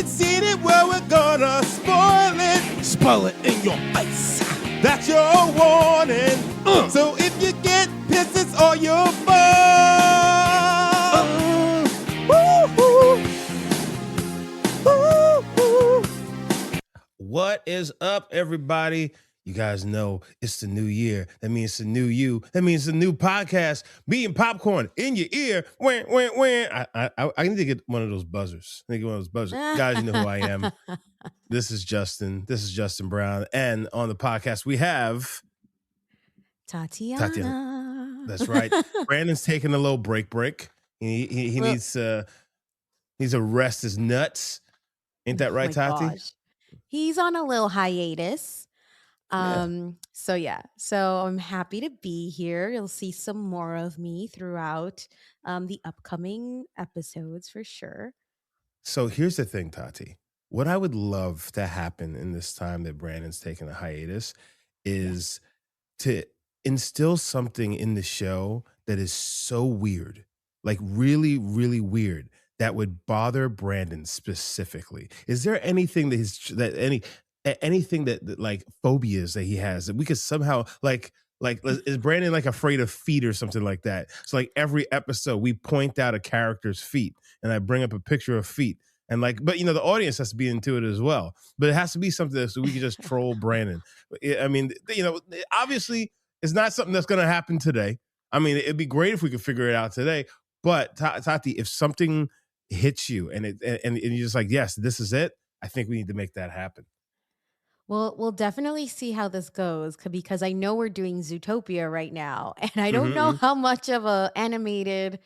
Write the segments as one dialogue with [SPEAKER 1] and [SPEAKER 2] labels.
[SPEAKER 1] haven't seen it, well, we're gonna spoil it.
[SPEAKER 2] Spoil it in your face.
[SPEAKER 1] That's your warning. So if you get pissed, it's all your fault. Woo-hoo. Woo-hoo. What is up, everybody? You guys know it's the new year. That means it's a new you. That means it's a new podcast. Being popcorn in your ear. When. I need to get one of those buzzers. Guys, you know who I am. This is Justin. This is Justin Brown. And on the podcast, we have
[SPEAKER 3] Tatiana.
[SPEAKER 1] That's right. Brandon's taking a little break. He needs to rest his nuts. Ain't that right, Tati?
[SPEAKER 3] Gosh. He's on a little hiatus. So I'm happy to be here. You'll see some more of me throughout the upcoming episodes for sure.
[SPEAKER 1] So here's the thing, Tati. What I would love to happen in this time that Brandon's taking a hiatus is to instill something in the show that is so weird, like really, really weird, that would bother Brandon specifically. Is there anything anything that like phobias that he has that we could somehow like is Brandon like afraid of feet or something like that? So like every episode we point out a character's feet and I bring up a picture of feet and like, but the audience has to be into it as well, but it has to be something so we can just troll Brandon. I mean, obviously it's not something that's going to happen today. I mean, it'd be great if we could figure it out today, but Tati, if something hits you and you're just like, yes, this is it, I think we need to make that happen.
[SPEAKER 3] Well, we'll definitely see how this goes because I know we're doing Zootopia right now, and I don't know how much of a animated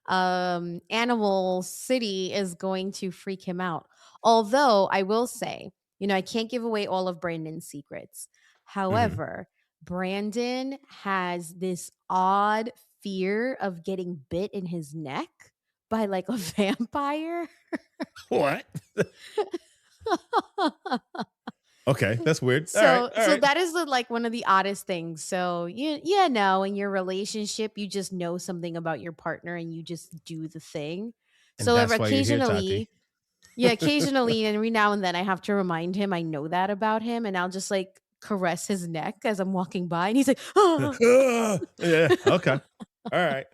[SPEAKER 3] animal city is going to freak him out. Although I will say, I can't give away all of Brandon's secrets. However, Brandon has this odd fear of getting bit in his neck by like a vampire.
[SPEAKER 1] What? Okay, that's weird.
[SPEAKER 3] So
[SPEAKER 1] All right.
[SPEAKER 3] that is like one of the oddest things. So in your relationship, you just know something about your partner and you just do the thing.
[SPEAKER 1] And
[SPEAKER 3] So
[SPEAKER 1] that's why you're here, Tati.
[SPEAKER 3] occasionally, and every now and then, I have to remind him I know that about him, and I'll just like caress his neck as I'm walking by, and he's like, "Oh,
[SPEAKER 1] yeah, okay, all right."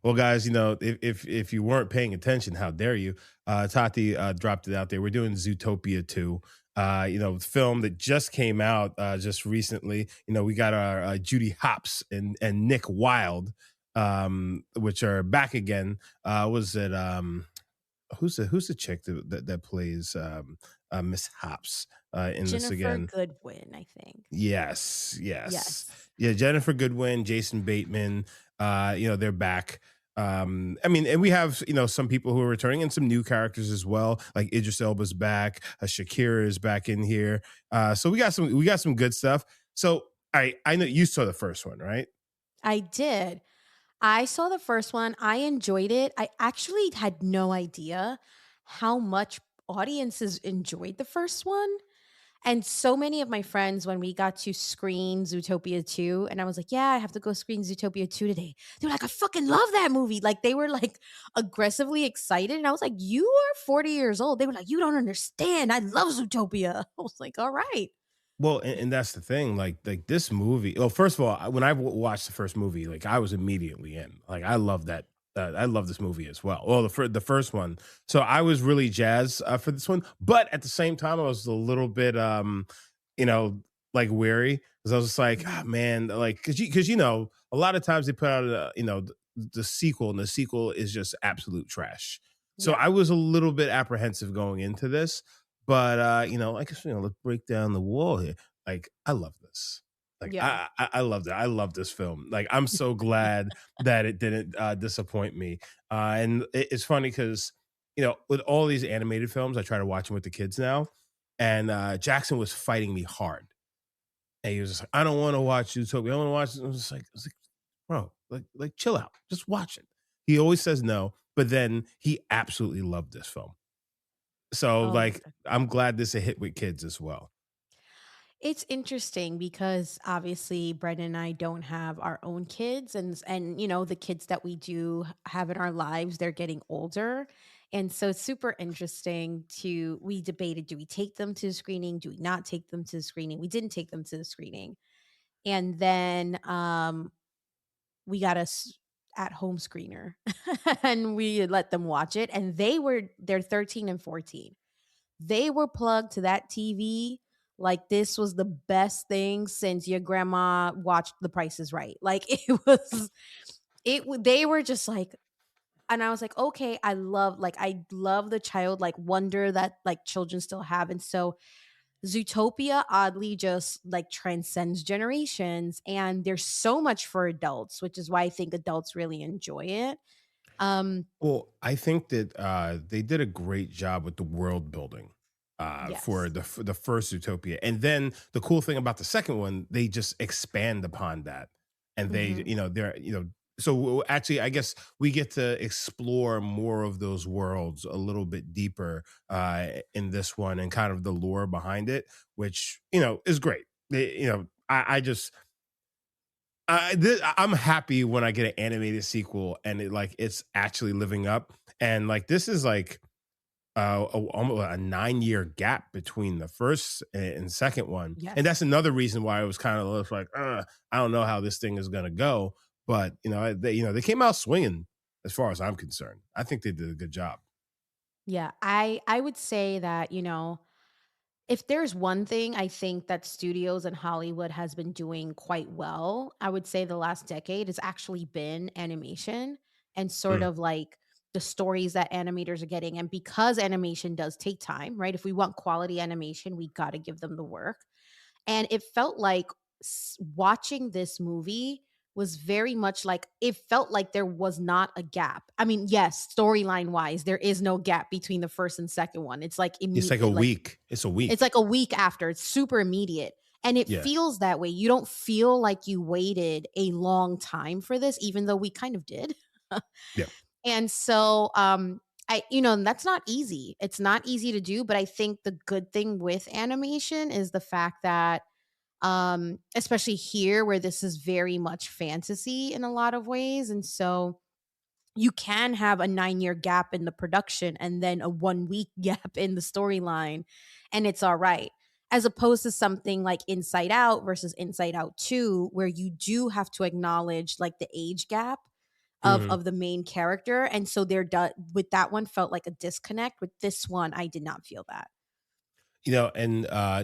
[SPEAKER 1] Well, guys, if you weren't paying attention, how dare you? Tati dropped it out there. We're doing Zootopia 2. Film that just came out just recently. We got our Judy Hopps and Nick Wilde, which are back again. Was it who's the chick that plays Miss Hopps in this again?
[SPEAKER 3] Jennifer Goodwin, I think.
[SPEAKER 1] Yes. Yeah, Jennifer Goodwin, Jason Bateman. They're back. And we have some people who are returning and some new characters as well. Like Idris Elba's back, Shakira is back in here. So we got some good stuff. So I know you saw the first one, right?
[SPEAKER 3] I did. I saw the first one. I enjoyed it. I actually had no idea how much audiences enjoyed the first one. And so many of my friends, when we got to screen Zootopia 2, and I was like, yeah, I have to go screen Zootopia 2 today. They were like, I fucking love that movie. Like, they were like aggressively excited. And I was like, you are 40 years old. They were like, you don't understand. I love Zootopia. I was like, all right.
[SPEAKER 1] Well, and that's the thing. Like this movie. Well, first of all, when I watched the first movie, like I was immediately in. Like I love that. I love this movie as well. Well, the first one. So I was really jazzed for this one, but at the same time, I was a little bit, like weary because I was just like, oh, man, like because a lot of times they put out the sequel, and the sequel is just absolute trash. So I was a little bit apprehensive going into this, but I guess let's break down the wall here. Like I love this. Like I loved it. I love this film. Like I'm so glad that it didn't disappoint me. And it's funny because with all these animated films, I try to watch them with the kids now. And Jackson was fighting me hard. And he was just like, I don't want to watch Zootopia. I want to watch it. I was like, bro, like chill out. Just watch it. He always says no, but then he absolutely loved this film. So I'm glad this is a hit with kids as well.
[SPEAKER 3] It's interesting because obviously Brendan and I don't have our own kids, and the kids that we do have in our lives, they're getting older. And so it's super interesting to we debated, do we take them to the screening? Do we not take them to the screening? We didn't take them to the screening. And then we got a at home screener and we let them watch it. And they're 13 and 14. They were plugged to that TV like this was the best thing since your grandma watched The Price is Right. Like it was they were just like, and I was like, "Okay, I love the childlike wonder that, like, children still have." And so Zootopia oddly just, like, transcends generations, and there's so much for adults, which is why I think adults really enjoy it. Um,
[SPEAKER 1] Well, I think that they did a great job with the world building for
[SPEAKER 3] yes.
[SPEAKER 1] the first Utopia, and then the cool thing about the second one, they just expand upon that, and they,
[SPEAKER 3] Mhm.
[SPEAKER 1] they're, so actually, I guess we get to explore more of those worlds a little bit deeper in this one, and kind of the lore behind it, which is great. I just I'm happy when I get an animated sequel and it's actually living up. And like this is like almost a 9 year gap between the first and second one, and that's
[SPEAKER 3] Yes.
[SPEAKER 1] another reason why I was kind of like, I don't know how this thing is gonna go. But they came out swinging as far as I'm concerned. I think they did a good job.
[SPEAKER 3] Yeah, I would say that, if there's one thing I think that studios and Hollywood has been doing quite well, I would say the last decade has actually been animation and sort
[SPEAKER 1] Mm.
[SPEAKER 3] of like the stories that animators are getting. And because animation does take time, right? If we want quality animation, we got to give them the work. And it felt like watching this movie was very much like it felt like there was not a gap. I mean, yes, storyline wise, there is no gap between the first and second one. It's like
[SPEAKER 1] It's like a
[SPEAKER 3] like
[SPEAKER 1] week. It's a
[SPEAKER 3] it's
[SPEAKER 1] week.
[SPEAKER 3] like a week after. It's super immediate. And it
[SPEAKER 1] Yeah.
[SPEAKER 3] feels that way. You don't feel like you waited a long time for this, even though we kind of did.
[SPEAKER 1] Yeah.
[SPEAKER 3] And so and that's not easy. It's not easy to do, but I think the good thing with animation is the fact that especially here where this is very much fantasy in a lot of ways. And so you can have a 9-year gap in the production and then a 1 week gap in the storyline, and it's all right. As opposed to something like Inside Out versus Inside Out 2, where you do have to acknowledge like the age gap
[SPEAKER 1] Mhm.
[SPEAKER 3] of the main character. And so with that one felt like a disconnect. With this one, I did not feel that.
[SPEAKER 1] And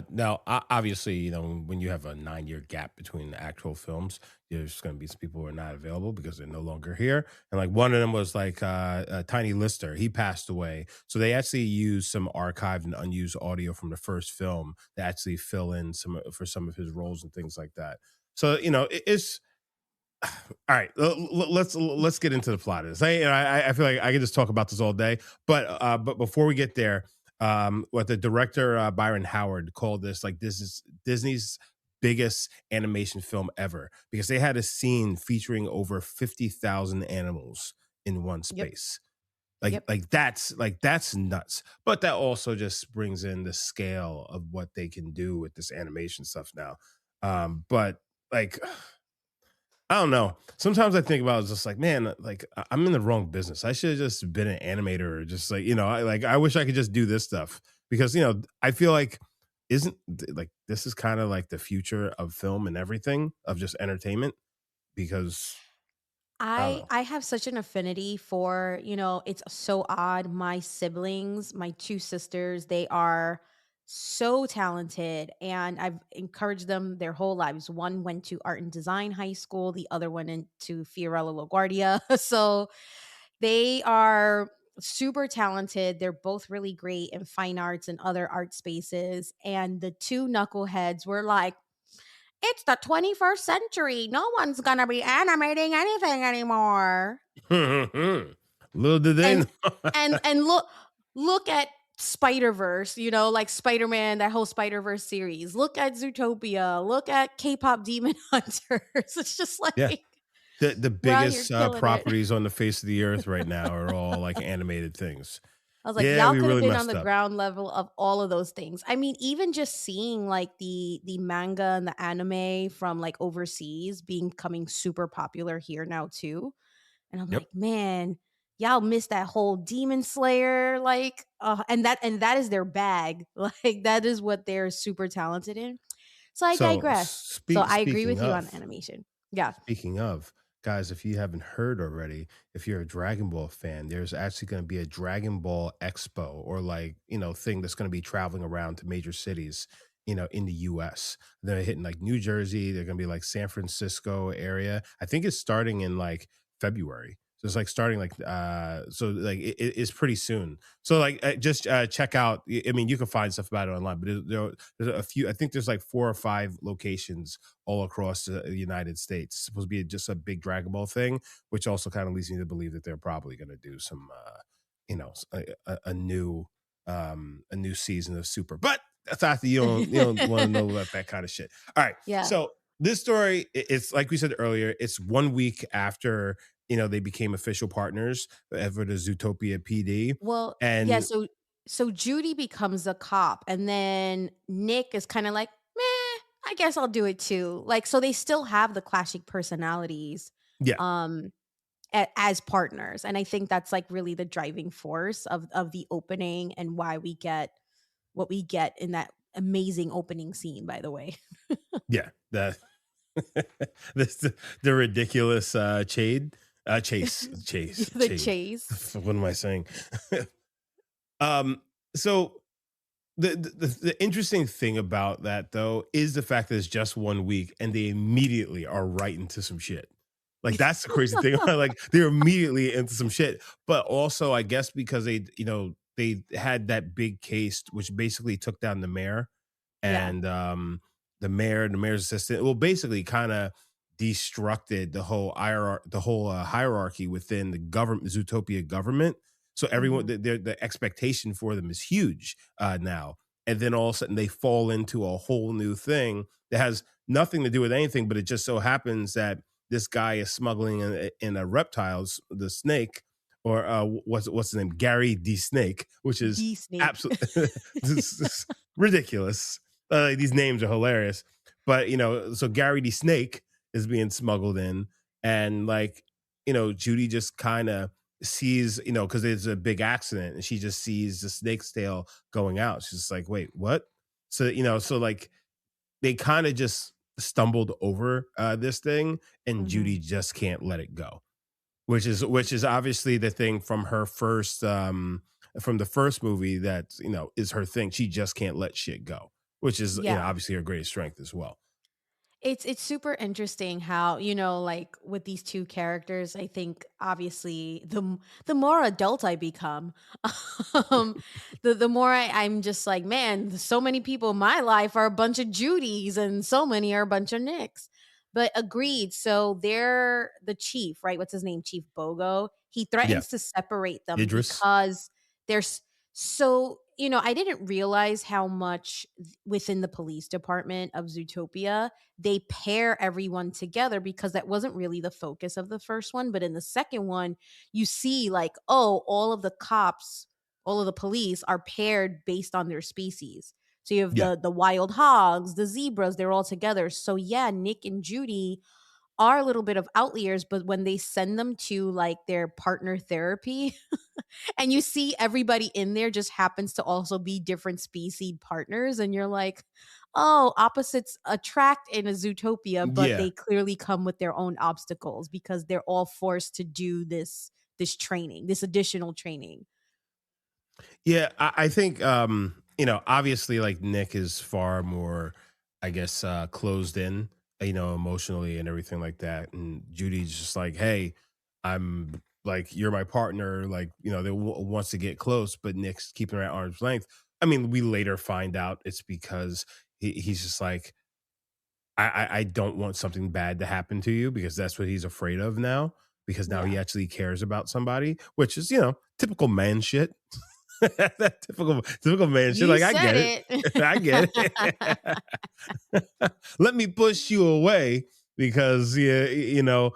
[SPEAKER 1] now obviously, when you have a 9 year gap between the actual films, there's going to be some people who are not available because they're no longer here. And like one of them was like Tiny Lister. He passed away. So they actually used some archived and unused audio from the first film to actually fill in for some of his roles and things like that. So, it's all right. Let's get into the plot of this. I feel like I could just talk about this all day, but before we get there, what the director Byron Howard called this, like, this is Disney's biggest animation film ever, because they had a scene featuring over 50,000 animals in one
[SPEAKER 3] Yep.
[SPEAKER 1] space. Like
[SPEAKER 3] Yep.
[SPEAKER 1] like that's nuts. But that also just brings in the scale of what they can do with this animation stuff now. But like I don't know. Sometimes I think about it, just like, man, like I'm in the wrong business. I should have just been an animator, or just like, I wish I could just do this stuff, because I feel like like this is kind of like the future of film and everything, of just entertainment, because I don't know.
[SPEAKER 3] I have such an affinity for, it's so odd. My siblings, my two sisters, they are so talented and I've encouraged them their whole lives. One went to art and design high school, the other went into Fiorello LaGuardia. So they are super talented. They're both really great in fine arts and other art spaces. And the two knuckleheads were like, it's the 21st century. No one's gonna be animating anything anymore.
[SPEAKER 1] Little did they know.
[SPEAKER 3] And and look at Spider-Verse, like Spider-Man, that whole Spider-Verse series. Look at Zootopia. Look at K-pop Demon Hunters. It's just
[SPEAKER 1] Yeah.
[SPEAKER 3] like,
[SPEAKER 1] The
[SPEAKER 3] wow, you're
[SPEAKER 1] biggest
[SPEAKER 3] killing it.
[SPEAKER 1] properties on the face of the earth right now are all like animated things.
[SPEAKER 3] I was like,
[SPEAKER 1] Yeah,
[SPEAKER 3] y'all
[SPEAKER 1] we
[SPEAKER 3] could have
[SPEAKER 1] really
[SPEAKER 3] been on
[SPEAKER 1] messed
[SPEAKER 3] the
[SPEAKER 1] up.
[SPEAKER 3] ground level of all of those things. I mean, even just seeing like the manga and the anime from like overseas being coming super popular here now too. And I'm
[SPEAKER 1] Yep.
[SPEAKER 3] like, man, y'all missed that whole demon slayer, like, and that is their bag. Like, that is what they're super talented in. So I
[SPEAKER 1] So
[SPEAKER 3] digress. So I agree
[SPEAKER 1] speaking
[SPEAKER 3] with you on
[SPEAKER 1] of,
[SPEAKER 3] animation. Yeah.
[SPEAKER 1] speaking of, guys, if you haven't heard already, if you're a Dragon Ball fan, there's actually going to be a Dragon Ball Expo or like, thing that's going to be traveling around to major cities, in the US. They're hitting like New Jersey, they're going to be like San Francisco area. I think it's starting in like February. So it's like starting like so like it's pretty soon. So like just check out. I mean, you can find stuff about it online, but there's a few. I think there's like 4 or 5 locations all across the United States. It's supposed to be just a big Dragon Ball thing, which also kind of leads me to believe that they're probably going to do some, a new season of Super. But that's after you don't want to know about that kind of shit. All right,
[SPEAKER 3] Yeah.
[SPEAKER 1] so this story, it's like we said earlier, it's 1 week after they became official partners for the Zootopia PD,
[SPEAKER 3] Well, yeah,
[SPEAKER 1] and
[SPEAKER 3] so Judy becomes a cop, and then Nick is kinda like, "Meh, I guess I'll do it too." Like, so they still have the clashing personalities,
[SPEAKER 1] yeah,
[SPEAKER 3] um, as partners, and I think that's, like, really the driving force of the opening and why we get what we get in that amazing opening scene, by the way.
[SPEAKER 1] yeah, that this the ridiculous
[SPEAKER 3] The
[SPEAKER 1] Chade.
[SPEAKER 3] chase.
[SPEAKER 1] What am I saying? um, so the interesting thing about that though is the fact that it's just 1 week and they immediately are right into some shit. Like that's the crazy thing. Like they're immediately into some shit. But also, I guess because they had that big case which basically took down the mayor
[SPEAKER 3] Yeah.
[SPEAKER 1] and the mayor's assistant. Well, basically, kind of destructed the whole hierarchy within the government, Zootopia government. So everyone,
[SPEAKER 3] Mhm.
[SPEAKER 1] the expectation for them is huge now. And then all of a sudden, they fall into a whole new thing that has nothing to do with anything, but it just so happens that this guy is smuggling in a reptiles, the snake, or what's his name, Gary D. Snake, which is
[SPEAKER 3] The snake.
[SPEAKER 1] absolutely ridiculous. These names are hilarious. But so Gary D. Snake is being smuggled in, and like Judy just kind of sees, because there's a big accident, and she just sees the snake's tail going out. She's just like, wait, what? So so like they kind of just stumbled over this thing, and Judy
[SPEAKER 3] Mhm.
[SPEAKER 1] just can't let it go, which is obviously the thing from her first from the first movie that is her thing. She just can't let shit go, which is
[SPEAKER 3] Yeah.
[SPEAKER 1] obviously her greatest strength as well.
[SPEAKER 3] It's super interesting how, like with these 2 characters, I think obviously the more adult I become, um, the more I'm just like, man, so many people in my life are a bunch of Judys and so many are a bunch of Nicks. But agreed. So they're the chief, right? What's his name? Chief Bogo. He
[SPEAKER 1] Yeah,
[SPEAKER 3] threatens to separate them
[SPEAKER 1] Idris.
[SPEAKER 3] because there's so, I didn't realize how much within the police department of Zootopia they pair everyone together because that wasn't really the focus of the first one. But in the second one, you see, like, oh, all of the cops, all of the police are paired based on their species. So you have
[SPEAKER 1] Yeah,
[SPEAKER 3] the wild hogs, the zebras, they're all together. So yeah, Nick and Judy are a little bit of outliers, but when they send them to like their partner therapy, and you see everybody in there just happens to also be different species partners, and you're like, oh, opposites attract in a Zootopia, but
[SPEAKER 1] yeah.
[SPEAKER 3] they clearly come with their own obstacles because they're all forced to do this training, this additional training.
[SPEAKER 1] Yeah, I think obviously like Nick is far more, I guess, closed in, emotionally and everything like that. And Judy's just like, hey, I'm like, you're my partner, like, they wants to get close, but Nick's keeping her at arm's length. I mean, we later find out it's because he's just like, I don't want something bad to happen to you, because that's what he's afraid of now, because now he
[SPEAKER 3] Yeah.
[SPEAKER 1] actually cares about somebody, which is, typical man shit. That typical man shit.
[SPEAKER 3] You
[SPEAKER 1] Like, I
[SPEAKER 3] said
[SPEAKER 1] get it. I get
[SPEAKER 3] it.
[SPEAKER 1] it. Let me push you away because yeah,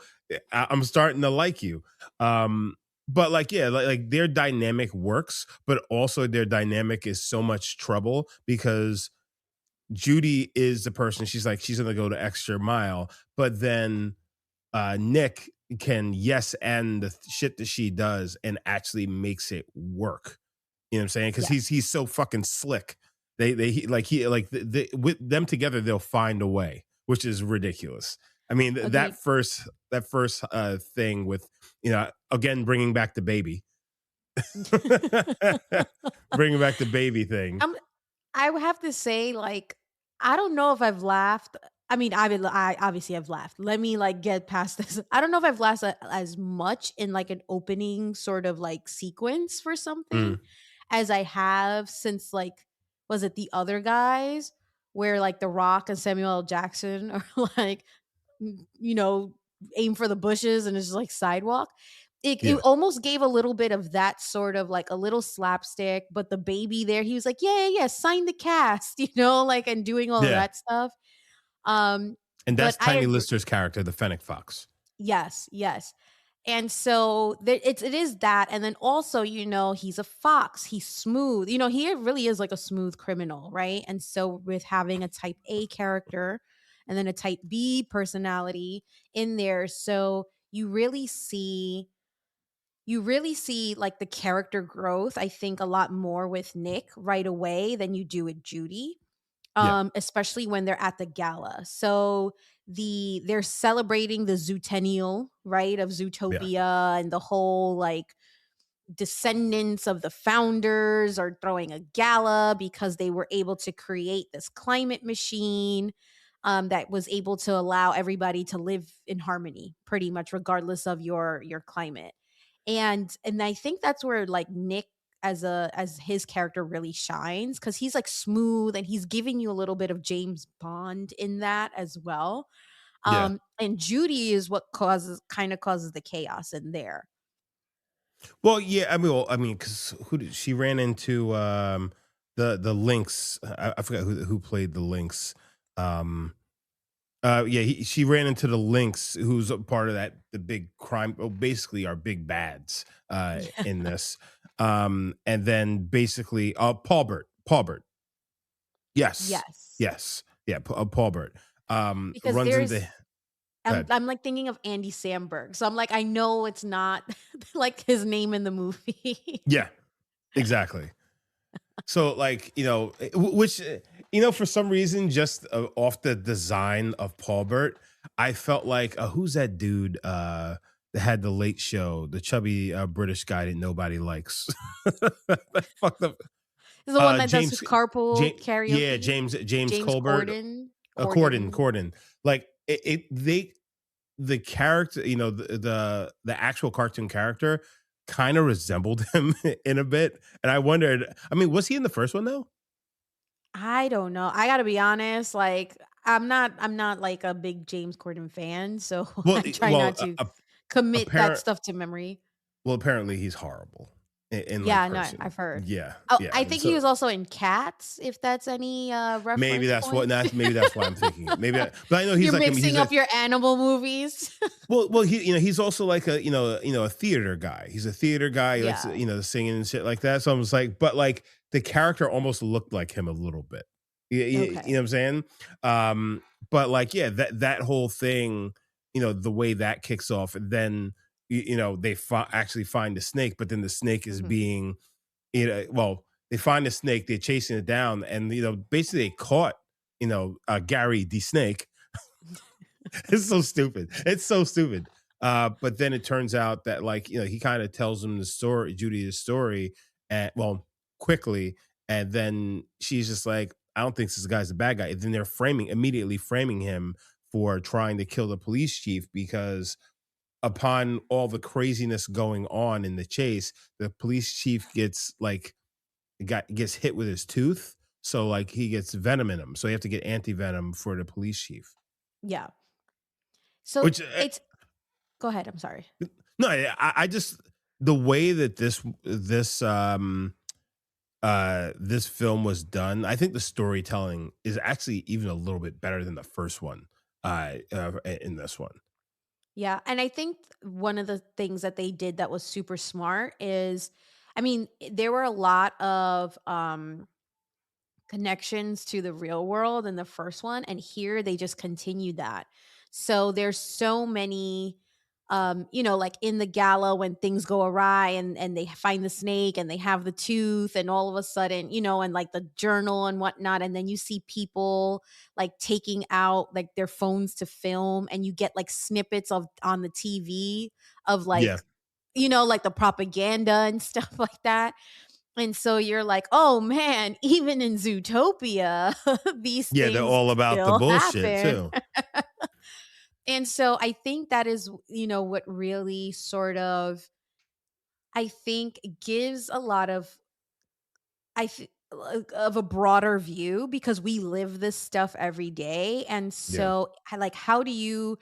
[SPEAKER 1] I'm starting to like you. But like, yeah, like their dynamic works, but also their dynamic is so much trouble because Judy is the person, she's like, she's gonna go the extra mile, but then Nick, can yes and the shit that she does and actually makes it work. You know what I'm saying? Because
[SPEAKER 3] Yes.
[SPEAKER 1] he's so fucking slick. With them together, they'll find a way, which is ridiculous. I mean,
[SPEAKER 3] Agreed.
[SPEAKER 1] that first thing with, again, bringing back the baby, bringing back the baby thing.
[SPEAKER 3] Um, I would have to say, like, I don't know if I've laughed. I mean, I obviously have laughed. Let me like get past this. I don't know if I've laughed as much in like an opening sort of like sequence for something
[SPEAKER 1] Mm,
[SPEAKER 3] as I have since like was it the other guys where like The Rock and Samuel L. Jackson are like you know, aim for the bushes and it's just like sidewalk. It
[SPEAKER 1] yeah,
[SPEAKER 3] almost gave a little bit of that sort of like a little slapstick, but the baby there, he was like, "Yeah, yeah, yeah, sign the cast," like and doing all of
[SPEAKER 1] yeah,
[SPEAKER 3] that stuff. Um,
[SPEAKER 1] and
[SPEAKER 3] but
[SPEAKER 1] that's
[SPEAKER 3] I
[SPEAKER 1] Tiny
[SPEAKER 3] agree.
[SPEAKER 1] Lister's character, the Fennec Fox.
[SPEAKER 3] Yes, yes. And so it is that, and then also, he's a fox. He's smooth. He really is like a smooth criminal, right? And so with having a type A character and then a type B personality in there, so you really see like the character growth. I think a lot more with Nick right away than you do with Judy,
[SPEAKER 1] Yeah,
[SPEAKER 3] especially when they're at the gala. So they're celebrating the Zootennial, right, of
[SPEAKER 1] yeah,
[SPEAKER 3] Zootopia, and the whole like descendants of the founders are throwing a gala because they were able to create this climate machine that was able to allow everybody to live in harmony, pretty much regardless of your climate. And I think that's where like Nick as his character really shines because he's like smooth and he's giving you a little bit of James Bond in that as well.
[SPEAKER 1] yeah.
[SPEAKER 3] And Judy is what causes the chaos in there.
[SPEAKER 1] Well, yeah, because who did she ran into? The Lynx. I forgot who played the Lynx. Um, yeah, she ran into the Lynx, who's a part of the big crime. Well, basically, our big bads in this. And then basically, Paul Bert. Yes,
[SPEAKER 3] Yes.
[SPEAKER 1] yes, yeah, Paul Bert.
[SPEAKER 3] Because
[SPEAKER 1] Runs into. Go
[SPEAKER 3] I'm
[SPEAKER 1] ahead.
[SPEAKER 3] I'm, like, thinking of Andy Samberg, so I'm like, I know it's not, like, his name in the movie.
[SPEAKER 1] Yeah, exactly. So, like, for some reason, just off the design of Paul Bert, I felt like, who's that dude that had the late show, the chubby British guy that nobody likes? That fucked up.
[SPEAKER 3] He's the one that does
[SPEAKER 1] James,
[SPEAKER 3] carpool
[SPEAKER 1] yeah,
[SPEAKER 3] karaoke.
[SPEAKER 1] James
[SPEAKER 3] James
[SPEAKER 1] Colbert,
[SPEAKER 3] Corden.
[SPEAKER 1] Corden,
[SPEAKER 3] Corden.
[SPEAKER 1] Corden. Like, the character, the actual cartoon character kind of resembled him in a bit. And I wondered, I mean, was he in the first one though?
[SPEAKER 3] I don't know. I gotta be honest, like, I'm not, like, a big James Corden fan, so
[SPEAKER 1] Well,
[SPEAKER 3] I try not to commit that
[SPEAKER 1] apparent
[SPEAKER 3] stuff to memory.
[SPEAKER 1] apparently he's horrible in
[SPEAKER 3] Yeah,
[SPEAKER 1] live
[SPEAKER 3] no,
[SPEAKER 1] person.
[SPEAKER 3] I've heard.
[SPEAKER 1] Yeah,
[SPEAKER 3] Oh,
[SPEAKER 1] yeah.
[SPEAKER 3] I
[SPEAKER 1] And
[SPEAKER 3] think he
[SPEAKER 1] so
[SPEAKER 3] was also in Cats, if that's any,
[SPEAKER 1] maybe
[SPEAKER 3] reference
[SPEAKER 1] that's what
[SPEAKER 3] point.
[SPEAKER 1] that's maybe that's why I'm thinking it. But I know
[SPEAKER 3] You're
[SPEAKER 1] he's like,
[SPEAKER 3] mixing
[SPEAKER 1] he's
[SPEAKER 3] up
[SPEAKER 1] a
[SPEAKER 3] your animal movies.
[SPEAKER 1] he's also like a theater guy. He's a theater guy. He likes
[SPEAKER 3] Yeah.
[SPEAKER 1] singing and shit like that. So I was like, but like the character almost looked like him a little bit. You know
[SPEAKER 3] Okay.
[SPEAKER 1] what I'm saying? But like, yeah, that whole thing, the way that kicks off, and then they actually find the snake, but then the snake is
[SPEAKER 3] Mhm.
[SPEAKER 1] being, well, they find the snake, they're chasing it down, and basically they caught, Gary the snake. It's so stupid. It's so stupid. But then it turns out that, like, he kind of tells him the story, Judy, the story, and well, quickly, and then she's just like, I don't think this guy's a bad guy. And then they're immediately framing him for trying to kill the police chief because upon all the craziness going on in the chase, the police chief gets hit with his tooth. So like he gets venom in him. So you have to get anti venom for the police chief.
[SPEAKER 3] Yeah. So
[SPEAKER 1] Which
[SPEAKER 3] it's Go ahead, I'm sorry.
[SPEAKER 1] No, I just the way that this film was done, I think the storytelling is actually even a little bit better than the first one. In this one,
[SPEAKER 3] Yeah, and I think one of the things that they did that was super smart is I mean, there were a lot of, connections to the real world in the first one, and here they just continued that. So there's so many like in the gala when things go awry and they find the snake and they have the tooth and all of a sudden, and like the journal and whatnot. And then you see people like taking out like their phones to film and you get like snippets of on the TV of
[SPEAKER 1] Yeah.
[SPEAKER 3] like, like the propaganda and stuff like that. And so you're like, "Oh man, even in Zootopia, these
[SPEAKER 1] Yeah, they're
[SPEAKER 3] things
[SPEAKER 1] all about the
[SPEAKER 3] still
[SPEAKER 1] bullshit
[SPEAKER 3] happen."
[SPEAKER 1] too.
[SPEAKER 3] And so I think that is, what really sort of I think gives a lot of of a broader view because we live this stuff every day. And
[SPEAKER 1] Yeah.
[SPEAKER 3] so like how do you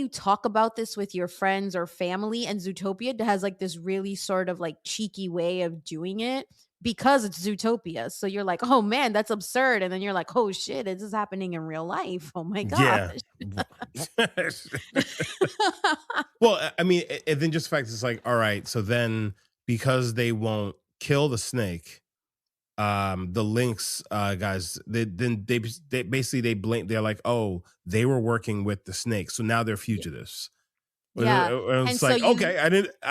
[SPEAKER 3] talk about this with your friends or family? And Zootopia has like this really sort of like cheeky way of doing it because it's Zootopia. So you're like, "Oh man, that's absurd." And then you're like, "Oh shit, this is happening in real life. Oh my gosh."
[SPEAKER 1] Yeah. Well, I mean, and then just the fact it's like, all right, so then because they won't kill the snake, the Lynx guys, they basically they blame. They're like, oh, they were working with the snake, so now they're
[SPEAKER 3] Yeah.
[SPEAKER 1] fugitives.
[SPEAKER 3] Yeah.
[SPEAKER 1] And
[SPEAKER 3] And
[SPEAKER 1] it's
[SPEAKER 3] so
[SPEAKER 1] like, okay, I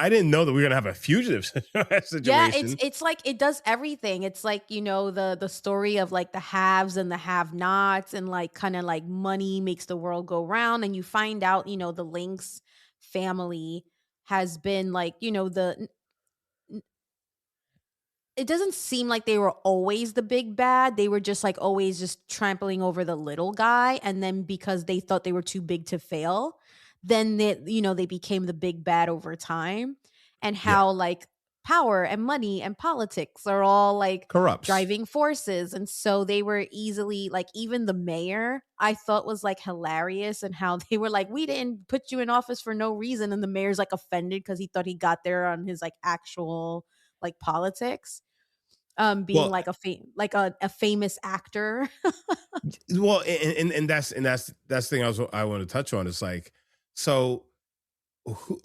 [SPEAKER 1] didn't know that we were gonna have a fugitive
[SPEAKER 3] yeah, it's
[SPEAKER 1] situation.
[SPEAKER 3] it's like it does everything. It's like, the story of like the haves and the have-nots and like kind of like money makes the world go round and you find out, the Lynx family has been like, it doesn't seem like they were always the big bad. They were just like always just trampling over the little guy. And then because they thought they were too big to fail, then they became the big bad over time. And
[SPEAKER 1] Yeah,
[SPEAKER 3] how like power and money and politics are all like
[SPEAKER 1] corrupts.
[SPEAKER 3] driving forces. And so they were easily like even the mayor I thought was like hilarious and how they were like, "We didn't put you in office for no reason." And the mayor's like offended because he thought he got there on his like actual like politics being
[SPEAKER 1] Well,
[SPEAKER 3] like like a famous actor.
[SPEAKER 1] well, and that's the thing I want to touch on. It's like, so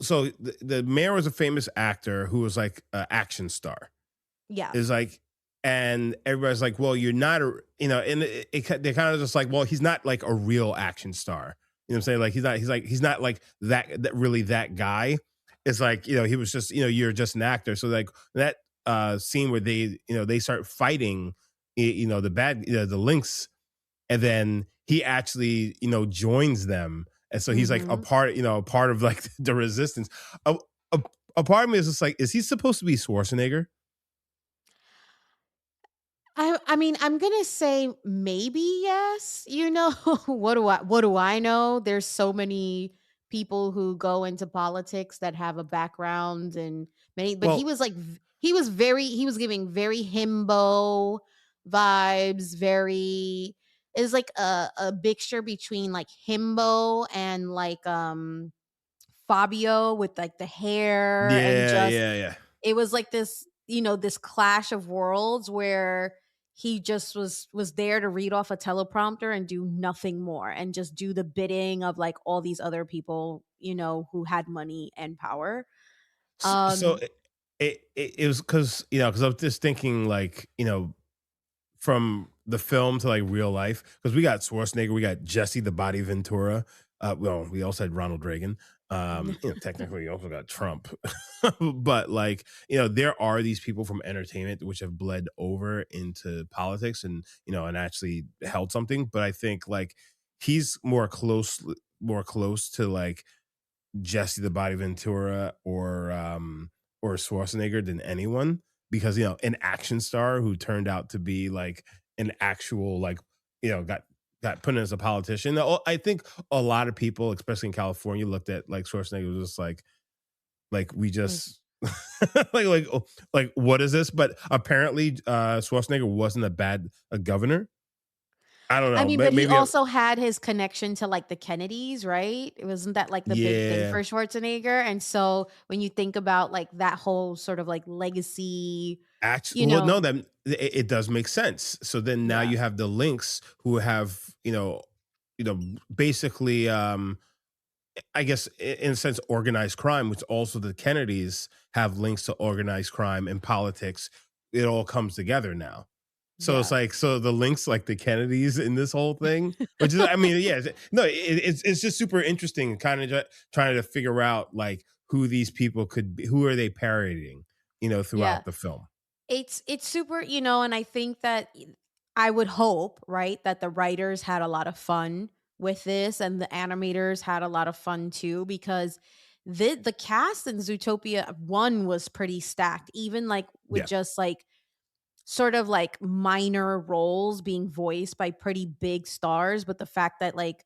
[SPEAKER 1] so the mayor was a famous actor who was like an action star.
[SPEAKER 3] Yeah.
[SPEAKER 1] Is like, and everybody's like, well, you're not a, and they're kind of just like, well, he's not like a real action star. You know what I'm saying? Like he's not like that really that guy. It's like, he was just, you're just an actor. So like that scene where they start fighting, the Lynx, and then he actually, joins them. And so he's like
[SPEAKER 3] Mhm.
[SPEAKER 1] a part of like the resistance. A, a, a part of me is just like, is he supposed to be Schwarzenegger?
[SPEAKER 3] I mean, I'm gonna say maybe yes. What do I know? There's so many people who go into politics that have a background and many, but he
[SPEAKER 1] Well,
[SPEAKER 3] was like he was giving very himbo vibes, very is like a mixture between like himbo and like Fabio with like the hair and
[SPEAKER 1] yeah,
[SPEAKER 3] just
[SPEAKER 1] yeah, yeah.
[SPEAKER 3] it was like this, this clash of worlds where he just was there to read off a teleprompter and do nothing more and just do the bidding of like all these other people, who had money and power.
[SPEAKER 1] So
[SPEAKER 3] Um
[SPEAKER 1] it was because I was just thinking like, from the film to like real life, because we got Schwarzenegger, we got Jesse the Body Ventura. Well, we also had Ronald Reagan. Technically, we also got Trump, but like, there are these people from entertainment which have bled over into politics and and actually held something. But I think like he's more close to like Jesse the Body Ventura or Schwarzenegger than anyone, because an action star who turned out to be like an actual like got put in as a politician. I think a lot of people, especially in California, looked at like Schwarzenegger was just like we
[SPEAKER 3] like
[SPEAKER 1] just like what is this? But apparently Schwarzenegger wasn't a governor. I don't
[SPEAKER 3] I
[SPEAKER 1] know.
[SPEAKER 3] mean, but he
[SPEAKER 1] Maybe
[SPEAKER 3] also had his connection to like the Kennedys, right? Wasn't that like the big thing
[SPEAKER 1] yeah.
[SPEAKER 3] for Schwarzenegger? And so when you think about like that whole sort of like legacy, you
[SPEAKER 1] Well, no,
[SPEAKER 3] know,
[SPEAKER 1] then it does make sense. So then now
[SPEAKER 3] yeah.
[SPEAKER 1] you have the links who have, basically, I guess in a sense, organized crime, which also the Kennedys have links to organized crime and politics. It all comes together now. So it's
[SPEAKER 3] Yeah.
[SPEAKER 1] like so the links like the Kennedys in this whole thing, which is I mean, yeah, no, it's just super interesting, kind of trying to figure out like who these people could be, who are they parodying,
[SPEAKER 3] Yeah.
[SPEAKER 1] throughout the film.
[SPEAKER 3] It's super, and I think that I would hope, right, that the writers had a lot of fun with this and the animators had a lot of fun too because the cast in Zootopia 1 was pretty stacked, even like with
[SPEAKER 1] Yeah,
[SPEAKER 3] just like sort of like minor roles being voiced by pretty big stars, but the fact that like,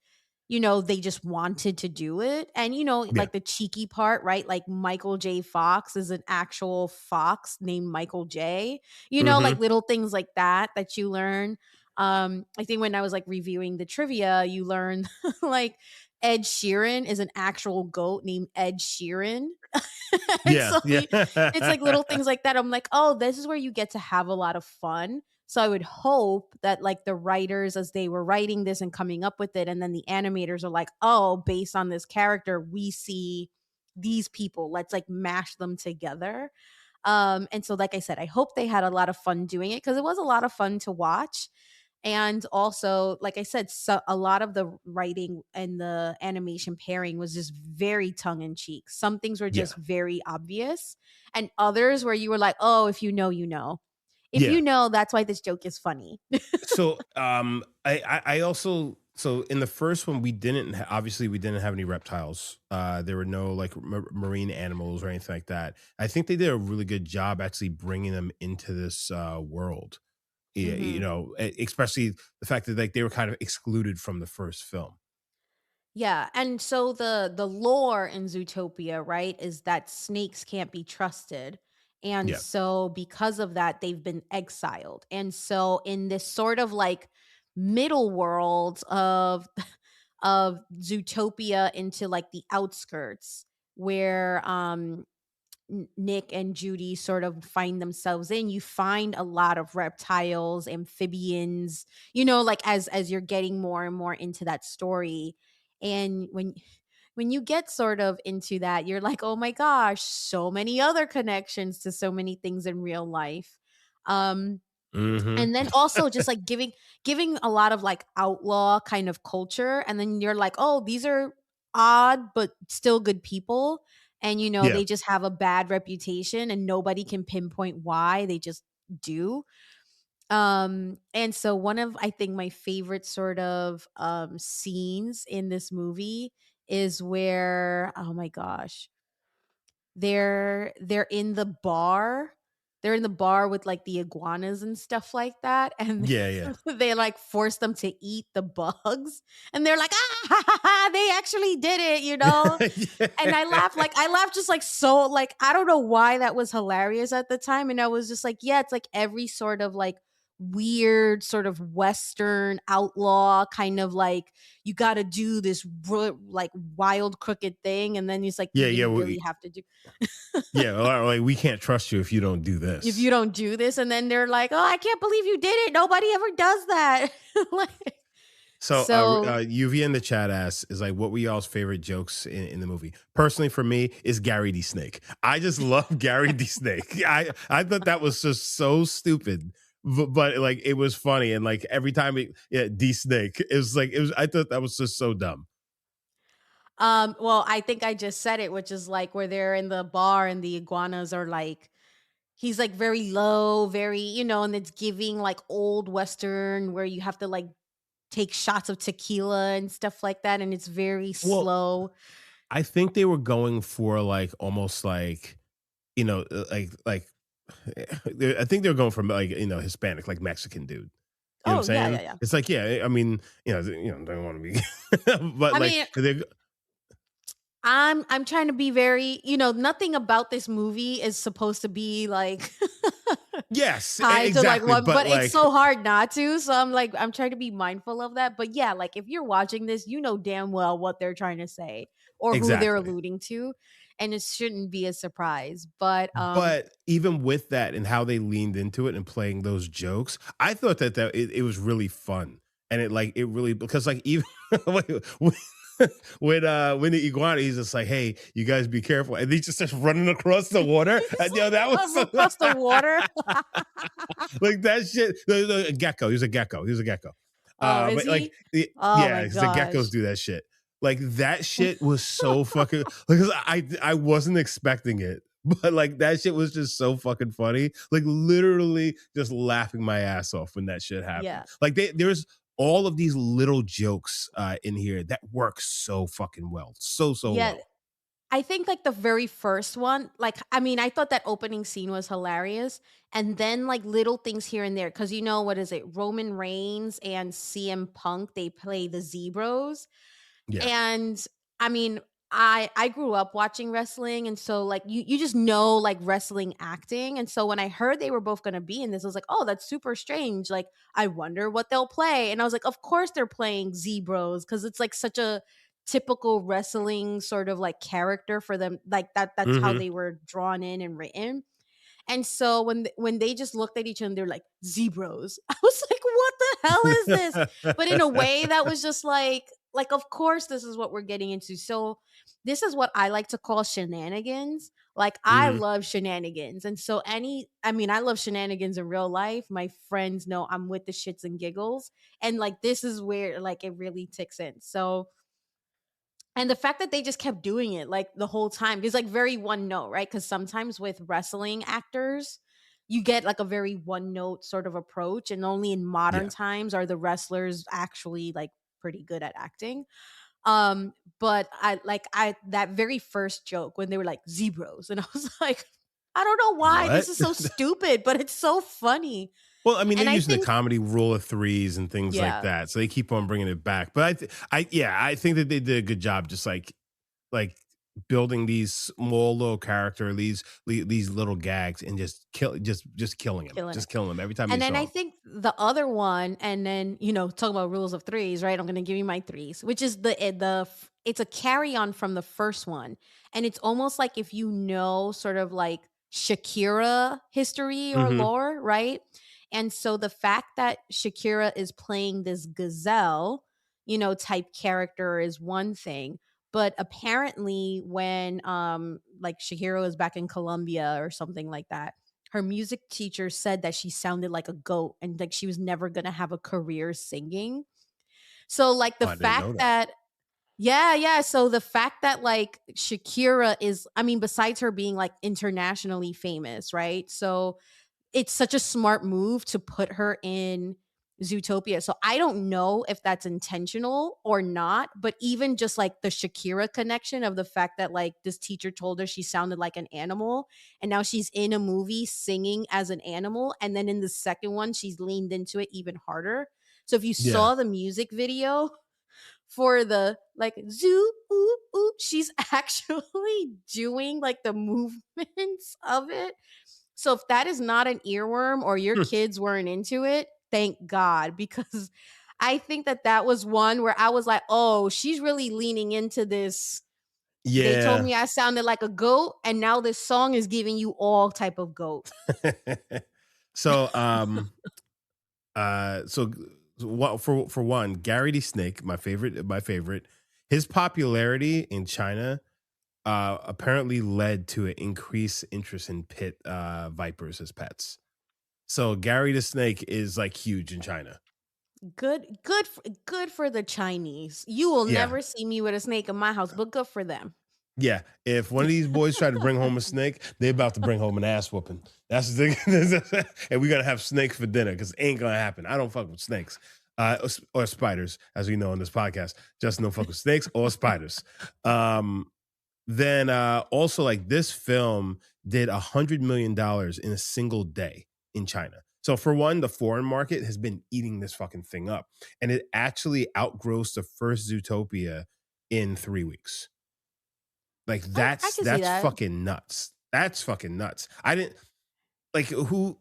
[SPEAKER 3] they just wanted to do it. And,
[SPEAKER 1] yeah,
[SPEAKER 3] like the cheeky part, right? Like Michael J. Fox is an actual fox named Michael J. Like
[SPEAKER 1] hmm,
[SPEAKER 3] little things like that that you learn. I think when I was like reviewing the trivia, you learn like Ed Sheeran is an actual goat named Ed Sheeran. And
[SPEAKER 1] yeah,
[SPEAKER 3] so
[SPEAKER 1] yeah,
[SPEAKER 3] it's like little things like that. I'm like, "Oh, this is where you get to have a lot of fun." So I would hope that like the writers as they were writing this and coming up with it and then the animators are like, "Oh, based on this character, we see these people. Let's like mash them together." And so like I said, I hope they had a lot of fun doing it because it was a lot of fun to watch. And also, like I said, so a lot of the writing and the animation pairing was just very tongue in cheek. Some things were
[SPEAKER 1] yeah,
[SPEAKER 3] just very obvious, and others where you were like, "Oh, if you know, you know. If
[SPEAKER 1] yeah.
[SPEAKER 3] you know, that's why this joke is funny."
[SPEAKER 1] So, I also so in the first one we didn't obviously we didn't have any reptiles. There were no like marine animals or anything like that. I think they did a really good job actually bringing them into this world. Yeah,
[SPEAKER 3] Mhm.
[SPEAKER 1] especially the fact that like they were kind of excluded from the first film.
[SPEAKER 3] Yeah, and so the lore in Zootopia, right, is that snakes can't be trusted. And
[SPEAKER 1] Yeah,
[SPEAKER 3] so because of that, they've been exiled. And so in this sort of like middle world of of Zootopia into like the outskirts where Nick and Judy sort of find themselves in, you find a lot of reptiles, amphibians, like as you're getting more and more into that story. And when you get sort of into that, you're like, "Oh my gosh, so many other connections to so many things in real life." Um
[SPEAKER 1] hmm,
[SPEAKER 3] and then also just like giving a lot of like outlaw kind of culture and then you're like, "Oh, these are odd but still good people." And
[SPEAKER 1] yeah,
[SPEAKER 3] they just have a bad reputation and nobody can pinpoint why, they just do. And so one of I think my favorite sort of scenes in this movie is where oh my gosh, they're in the bar. They're in the bar with, like, the iguanas and stuff like that, and
[SPEAKER 1] yeah, yeah,
[SPEAKER 3] they, like, force them to eat the bugs, and they're like, "Ah, ha, ha, ha, they actually did it," you know? And I laughed just, like, so like, I don't know why that was hilarious at the time, and I was just like, yeah, it's like every sort of, like, weird sort of Western outlaw kind of like, you gotta do this like, wild, crooked thing, and then it's like, you
[SPEAKER 1] yeah, yeah.
[SPEAKER 3] didn't really have to do
[SPEAKER 1] Yeah, like we can't trust you if you don't do
[SPEAKER 3] if
[SPEAKER 1] this.
[SPEAKER 3] you don't do this, and then they're like, "Oh, I can't believe you did it. Nobody ever does that." Like,
[SPEAKER 1] So,
[SPEAKER 3] so
[SPEAKER 1] UV in the chat asks, is like, what were y'all's favorite jokes in the movie? Personally, for me, is Gary D. Snake. I just love Gary D. Snake. I thought that was just so stupid, but like it was funny, and like every time yeah, D. Snake, it was like it was. I thought that was just so dumb.
[SPEAKER 3] well, I think I just said it, which is like where they're in the bar and the iguanas are like he's like very low, very, and it's giving like old Western where you have to like take shots of tequila and stuff like that, and it's very
[SPEAKER 1] Well,
[SPEAKER 3] slow.
[SPEAKER 1] I think they were going for like almost like like I think they're going from like Hispanic, like Mexican dude. You know what I'm
[SPEAKER 3] Oh, yeah, yeah,
[SPEAKER 1] saying?
[SPEAKER 3] yeah.
[SPEAKER 1] It's like, yeah, I mean, don't want to be, but
[SPEAKER 3] I
[SPEAKER 1] like,
[SPEAKER 3] mean,
[SPEAKER 1] they
[SPEAKER 3] I'm trying to be very, nothing about this movie is supposed to be like
[SPEAKER 1] yes,
[SPEAKER 3] tied to like
[SPEAKER 1] exactly.
[SPEAKER 3] one,
[SPEAKER 1] But
[SPEAKER 3] but it's
[SPEAKER 1] like,
[SPEAKER 3] so hard not to. So I'm like, I'm trying to be mindful of that. But yeah, like if you're watching this, you know damn well what they're trying to say or who they're
[SPEAKER 1] exactly.
[SPEAKER 3] alluding to. And it shouldn't be a surprise. But
[SPEAKER 1] But even with that and how they leaned into it and playing those jokes, I thought that it was really fun. And it really because like even wait, when the iguana, he's just like, "Hey, you guys be careful," and he just starts running across the water.
[SPEAKER 3] He's
[SPEAKER 1] And yo, that was
[SPEAKER 3] like across the water.
[SPEAKER 1] like that shit. The gecko. He was a gecko. He was a gecko.
[SPEAKER 3] Oh, is
[SPEAKER 1] But like,
[SPEAKER 3] he? Oh
[SPEAKER 1] yeah,
[SPEAKER 3] my
[SPEAKER 1] because the geckos
[SPEAKER 3] gosh.
[SPEAKER 1] do that shit. Like that shit was so fucking. Because I wasn't expecting it, but like that shit was just so fucking funny. Like literally just laughing my ass off when that shit happened.
[SPEAKER 3] Yeah.
[SPEAKER 1] Like there's all of these little jokes in here that work so fucking well, so
[SPEAKER 3] Yeah,
[SPEAKER 1] well.
[SPEAKER 3] I think, like, the very first one, like, I mean, I thought that opening scene was hilarious, and then, like, little things here and there, because you know, what is it? Roman Reigns and CM Punk, they play the Zebros.
[SPEAKER 1] Yeah.
[SPEAKER 3] And I mean, I grew up watching wrestling, and so, like, you just know, like, wrestling acting, and so when I heard they were both gonna be in this, I was like, "Oh, that's super strange, like, I wonder what they'll play," and I was like, "Of course they're playing Zebros because it's, like, such a typical wrestling sort of, like, character for them, like, that's how
[SPEAKER 1] Hmm.
[SPEAKER 3] they were drawn in and written, and so when they just looked at each other, they're like, "Zebros." I was like, "What the hell is this?" But in a way that was just like, of course, this is what we're getting into. So, this is what I like to call shenanigans. Like, I
[SPEAKER 1] Hmm.
[SPEAKER 3] love shenanigans, and so I mean, I love shenanigans in real life. My friends know I'm with the shits and giggles, and, like, this is where, like, it really ticks in. So and the fact that they just kept doing it, like, the whole time is, like, very one note, right? Because sometimes with wrestling actors, you get, like, a very one note sort of approach, and only in modern
[SPEAKER 1] Yeah.
[SPEAKER 3] times are the wrestlers actually, like, pretty good at acting. But I that very first joke when they were like, "Zebros," and I was like, "I don't know why, this
[SPEAKER 1] What?
[SPEAKER 3] is so stupid, but it's so funny."
[SPEAKER 1] Well, I mean, they're
[SPEAKER 3] And I
[SPEAKER 1] using the
[SPEAKER 3] think
[SPEAKER 1] comedy rule of threes and things like
[SPEAKER 3] yeah,
[SPEAKER 1] that, so they keep on bringing it back. But yeah, I think that they did a good job, just like building these small little character, these little gags, and
[SPEAKER 3] killing it.
[SPEAKER 1] just killing him every time you
[SPEAKER 3] And then
[SPEAKER 1] saw
[SPEAKER 3] I
[SPEAKER 1] him.
[SPEAKER 3] think the other one, and then, talking about rules of threes, right? I'm gonna give you my threes, which is it's a carry on from the first one. And it's almost like if you know sort of like Shakira history or
[SPEAKER 1] Hmm.
[SPEAKER 3] lore, right? And so the fact that Shakira is playing this gazelle, type character is one thing. But apparently when like Shakira was back in Colombia or something like that, her music teacher said that she sounded like a goat and like she was never going to have a career singing. So like the
[SPEAKER 1] Oh, I didn't
[SPEAKER 3] fact
[SPEAKER 1] know that.
[SPEAKER 3] that yeah, yeah, so the fact that like Shakira is, I mean, besides her being like internationally famous, right? So it's such a smart move to put her in Zootopia. So I don't know if that's intentional or not, but even just like the Shakira connection of the fact that like this teacher told her she sounded like an animal and now she's in a movie singing as an animal, and then in the second one she's leaned into it even harder. So if you
[SPEAKER 1] Yeah.
[SPEAKER 3] saw the music video for the like zoo ooh, ooh, she's actually doing like the movements of it. So if that is not an earworm or your
[SPEAKER 1] Hmm.
[SPEAKER 3] kids weren't into it, thank God, because I think that that was one where I was like, "Oh, she's really leaning into this. They told
[SPEAKER 1] Yeah.
[SPEAKER 3] me I sounded like a goat, and now this song is giving you all type of goat."
[SPEAKER 1] so so what for one, Gary the Snake, my favorite, his popularity in China apparently led to an increased interest in pit vipers as pets. So Gary the Snake is like huge in China.
[SPEAKER 3] Good for the Chinese. You will
[SPEAKER 1] Yeah.
[SPEAKER 3] never see me with a snake in my house, but good for them.
[SPEAKER 1] Yeah. If one of these boys try to bring home a snake, they about to bring home an ass whooping. That's the thing. And we gotta have snake for dinner because it ain't gonna happen. I don't fuck with snakes. Or spiders, as we know in this podcast. Just no fuck with snakes or spiders. Um, then also like this film did $100 million in a single day in China. So for one, the foreign market has been eating this fucking thing up, and it actually outgrossed the first Zootopia in 3 weeks. Like
[SPEAKER 3] I can see
[SPEAKER 1] that's
[SPEAKER 3] that.
[SPEAKER 1] fucking nuts. That's fucking nuts. I didn't like who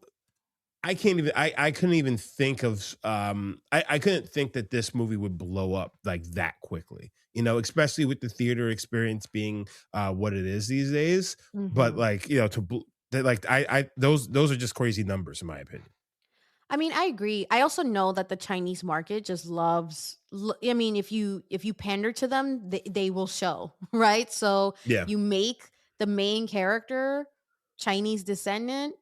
[SPEAKER 1] I can't even I couldn't even think of I couldn't think that this movie would blow up like that quickly. Especially with the theater experience being what it is these days. But
[SPEAKER 3] Mhm.
[SPEAKER 1] like, to like I those are just crazy numbers in my opinion.
[SPEAKER 3] I mean, I agree. I also know that the Chinese market just I mean, if you pander to them, they will show, right? So
[SPEAKER 1] Yeah.
[SPEAKER 3] you make the main character Chinese descendant,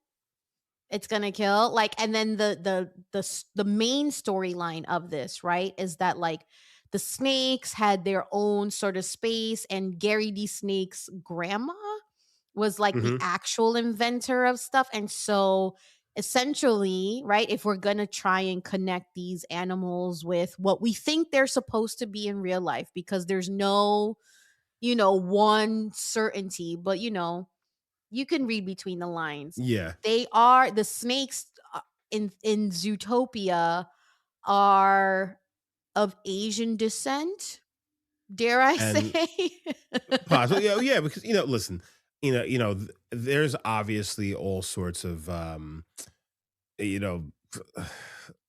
[SPEAKER 3] it's gonna kill. Like, and then the main storyline of this, right, is that like the snakes had their own sort of space, and Gary D. Snake's grandma was like the
[SPEAKER 1] Hmm.
[SPEAKER 3] actual inventor of stuff. And so essentially, right, if we're going to try and connect these animals with what we think they're supposed to be in real life, because there's no, one certainty, but you can read between the lines.
[SPEAKER 1] Yeah.
[SPEAKER 3] They are the snakes in Zootopia are of Asian descent, dare I
[SPEAKER 1] And
[SPEAKER 3] say?
[SPEAKER 1] possibly, yeah, yeah, because listen, there's obviously all sorts of you know,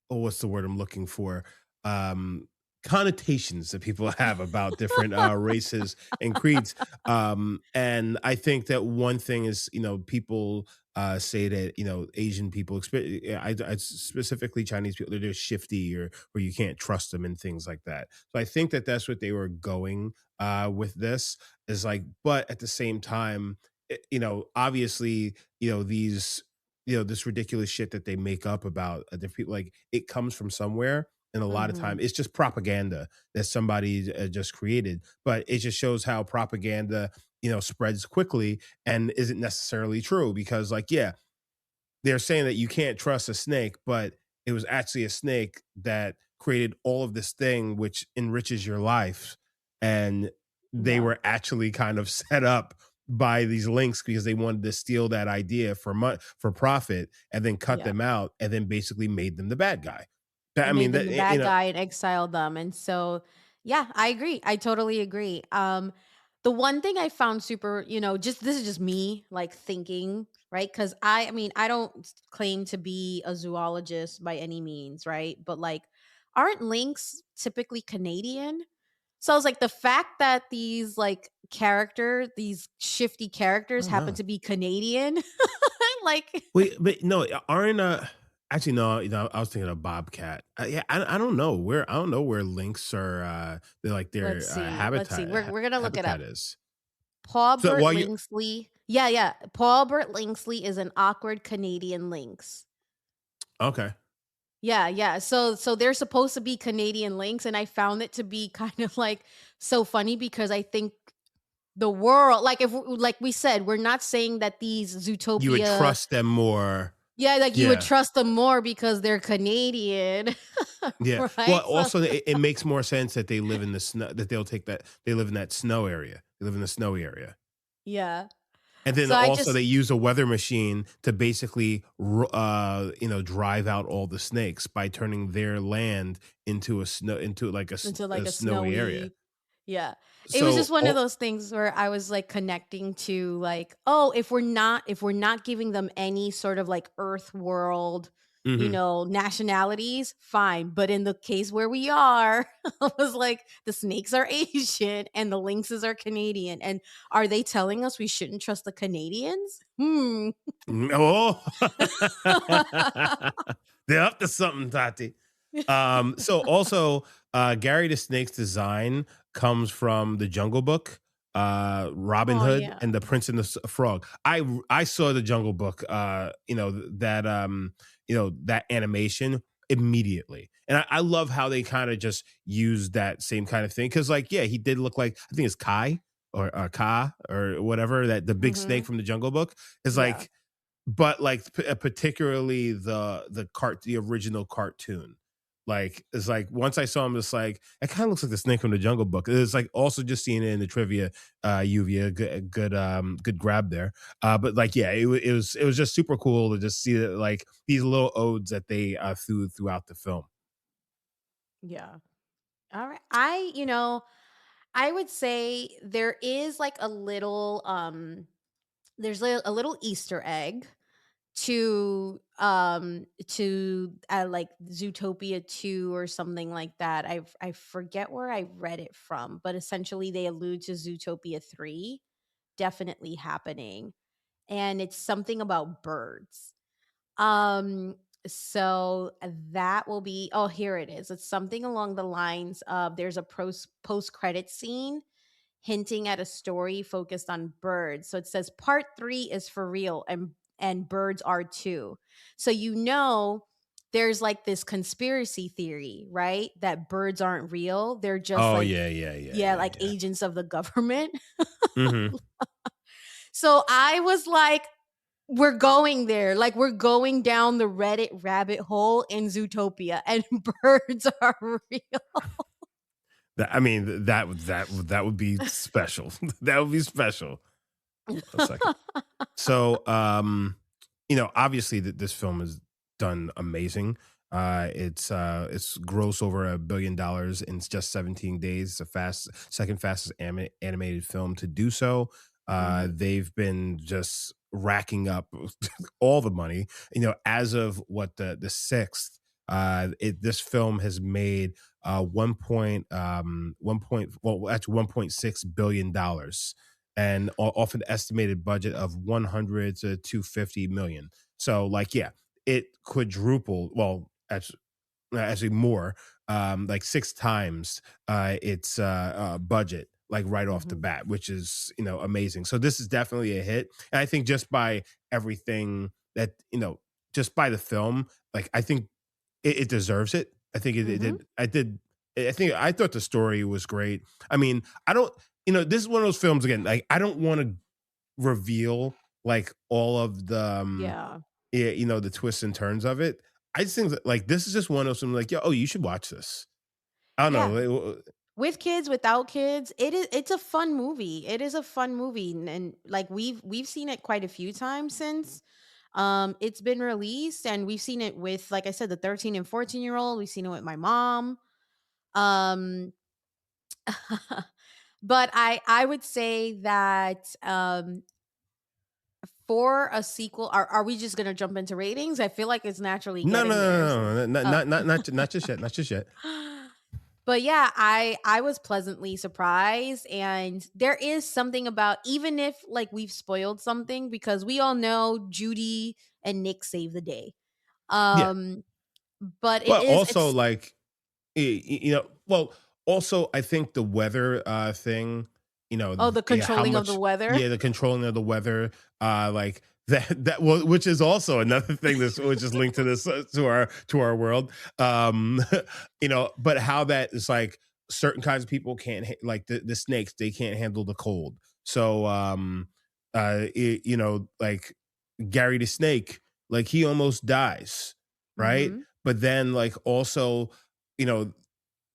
[SPEAKER 1] oh, what's the word I'm looking for? Um, Connotations that people have about different races and creeds. And I think that one thing is, people say that Asian people, I specifically Chinese people, they're just shifty or you can't trust them and things like that. So I think that that's what they were going with this is like, but at the same time, obviously, these this ridiculous shit that they make up about different people, like it comes from somewhere. And a lot of time
[SPEAKER 3] Mhm.
[SPEAKER 1] it's just propaganda that somebody just created, but it just shows how propaganda, spreads quickly and isn't necessarily true because like, yeah, they're saying that you can't trust a snake, but it was actually a snake that created all of this thing which enriches your life. And they
[SPEAKER 3] Yeah.
[SPEAKER 1] were actually kind of set up by these links because they wanted to steal that idea for profit and then cut
[SPEAKER 3] Yeah.
[SPEAKER 1] them out and then basically made them the bad guy. I
[SPEAKER 3] And made
[SPEAKER 1] mean
[SPEAKER 3] them
[SPEAKER 1] that
[SPEAKER 3] the bad guy and exiled them, and so yeah, I agree, I totally agree. The one thing I found super, just this is just me, like, thinking, right? Because I mean, I don't claim to be a zoologist by any means, right? But, like, aren't lynx typically Canadian? So I was like, the fact that these shifty
[SPEAKER 1] I
[SPEAKER 3] characters
[SPEAKER 1] don't
[SPEAKER 3] happen
[SPEAKER 1] know.
[SPEAKER 3] to be Canadian, like
[SPEAKER 1] Wait, but no, aren't actually no, I was thinking of Bobcat. Yeah, I don't know where lynx are they're like their
[SPEAKER 3] let's see, we're gonna look it up.
[SPEAKER 1] habitat is. So
[SPEAKER 3] Paulbert
[SPEAKER 1] while you
[SPEAKER 3] Lingsley. Yeah, yeah. Paulbert Lingsley is an awkward Canadian lynx.
[SPEAKER 1] okay.
[SPEAKER 3] Yeah, yeah. So they're supposed to be Canadian lynx, and I found it to be kind of like so funny because I think the world, like like we said, we're not saying that these
[SPEAKER 1] You would
[SPEAKER 3] Zootopia,
[SPEAKER 1] trust them more.
[SPEAKER 3] yeah, like you would
[SPEAKER 1] Yeah.
[SPEAKER 3] trust them more because they're Canadian,
[SPEAKER 1] Yeah. Well,
[SPEAKER 3] right? So
[SPEAKER 1] also it makes more sense that they live in the snow that they live in that snow area. They live in the snowy area.
[SPEAKER 3] yeah.
[SPEAKER 1] And then
[SPEAKER 3] So I
[SPEAKER 1] also
[SPEAKER 3] just
[SPEAKER 1] they use a weather machine to basically drive out all the snakes by turning their land into like
[SPEAKER 3] into like
[SPEAKER 1] a
[SPEAKER 3] a
[SPEAKER 1] snowy area.
[SPEAKER 3] snowy. Yeah. It was just
[SPEAKER 1] So
[SPEAKER 3] one of
[SPEAKER 1] all
[SPEAKER 3] those things where I was, like, connecting to, like, oh, if we're not giving them any sort of, like, earth world,
[SPEAKER 1] mhm.
[SPEAKER 3] nationalities, fine, but in the case where we are, I was like, the snakes are Asian and the lynxes are Canadian, and are they telling us we shouldn't trust the Canadians? Hmm.
[SPEAKER 1] Oh. They're up to something, Tati. So also, Gary the Snake's design comes from the Jungle Book, Robin
[SPEAKER 3] Oh,
[SPEAKER 1] Hood,
[SPEAKER 3] yeah.
[SPEAKER 1] and the Prince and the Frog. I saw the Jungle Book, that animation immediately, and I love how they kind of just use that same kind of thing because, like, yeah, he did look like I think it's Kai or Ka or whatever that the big snake
[SPEAKER 3] Mhm.
[SPEAKER 1] from the Jungle Book is
[SPEAKER 3] Yeah.
[SPEAKER 1] like, but like particularly the original cartoon. Like it's like once I saw him, it's like it kind of looks like the snake from the Jungle Book. It's like also just seeing it in the trivia, Uvia, good grab there. But like yeah, it was just super cool to just see that like these little odes that they threw throughout the film.
[SPEAKER 3] Yeah. Alright. I would say there is like a little there's a little Easter egg to like Zootopia 2 or something like that. I forget where I read it from, but essentially they allude to Zootopia 3 definitely happening, and it's something about birds. Um So that will be, oh, here it is. It's something along the lines of there's a post credit scene hinting at a story focused on birds. So it says part 3 is for real and birds are too. So there's like this conspiracy theory, right? That birds aren't real. They're just
[SPEAKER 1] Oh,
[SPEAKER 3] like,
[SPEAKER 1] yeah, yeah, yeah,
[SPEAKER 3] yeah,
[SPEAKER 1] yeah,
[SPEAKER 3] like
[SPEAKER 1] yeah.
[SPEAKER 3] agents of the government.
[SPEAKER 1] Mhm.
[SPEAKER 3] So I was like, we're going there. Like we're going down the Reddit rabbit hole in Zootopia and birds are real.
[SPEAKER 1] That I mean, that would be special. That would be special. A second. So, obviously this film has done amazing. It's gross over $1 billion in just 17 days. It's the second fastest animated film to do so.
[SPEAKER 3] Mhm,
[SPEAKER 1] They've been just racking up all the money. As of what the sixth, this film has made 1.6 billion dollars and off an estimated budget of 100 to 250 million. So like, yeah, it quadrupled. Well, actually more, like six times its budget, like right off the
[SPEAKER 3] mhm,
[SPEAKER 1] bat, which is amazing. So this is definitely a hit, and I think just by everything that just by the film, like I think it deserves it. I think it
[SPEAKER 3] mhm.
[SPEAKER 1] did. I did. I thought the story was great. I mean, I don't. This is one of those films again. Like, I don't want to reveal like all of the
[SPEAKER 3] Yeah.
[SPEAKER 1] the twists and turns of it. I just think that like this is just one of those films like, yeah, oh, you should watch this. I don't
[SPEAKER 3] Yeah.
[SPEAKER 1] know.
[SPEAKER 3] With kids, without kids, it's a fun movie. It is a fun movie and like we've seen it quite a few times since it's been released and we've seen it with like I said the 13 and 14-year-old, we've seen it with my mom. Um but I would say that for a sequel, are we just going to jump into ratings? I feel like it's naturally
[SPEAKER 1] No, no,
[SPEAKER 3] getting there. So,
[SPEAKER 1] no, no, no,
[SPEAKER 3] oh.
[SPEAKER 1] not just yet, not just yet.
[SPEAKER 3] But yeah, I was pleasantly surprised and there is something about even if like we've spoiled something because we all know Judy and Nick save the day.
[SPEAKER 1] Yeah,
[SPEAKER 3] Um but
[SPEAKER 1] but also
[SPEAKER 3] it's
[SPEAKER 1] like well, also I think the weather thing,
[SPEAKER 3] oh the
[SPEAKER 1] yeah, how
[SPEAKER 3] controlling of the
[SPEAKER 1] much,
[SPEAKER 3] weather.
[SPEAKER 1] yeah, the controlling of the weather, like that well, which is also another thing that's which is linked to this to our world. Um, but how that is like certain kinds of people can't like the snakes, they can't handle the cold. So like Gary the snake, like he almost dies, right?
[SPEAKER 3] Mhm.
[SPEAKER 1] But then like also, you know,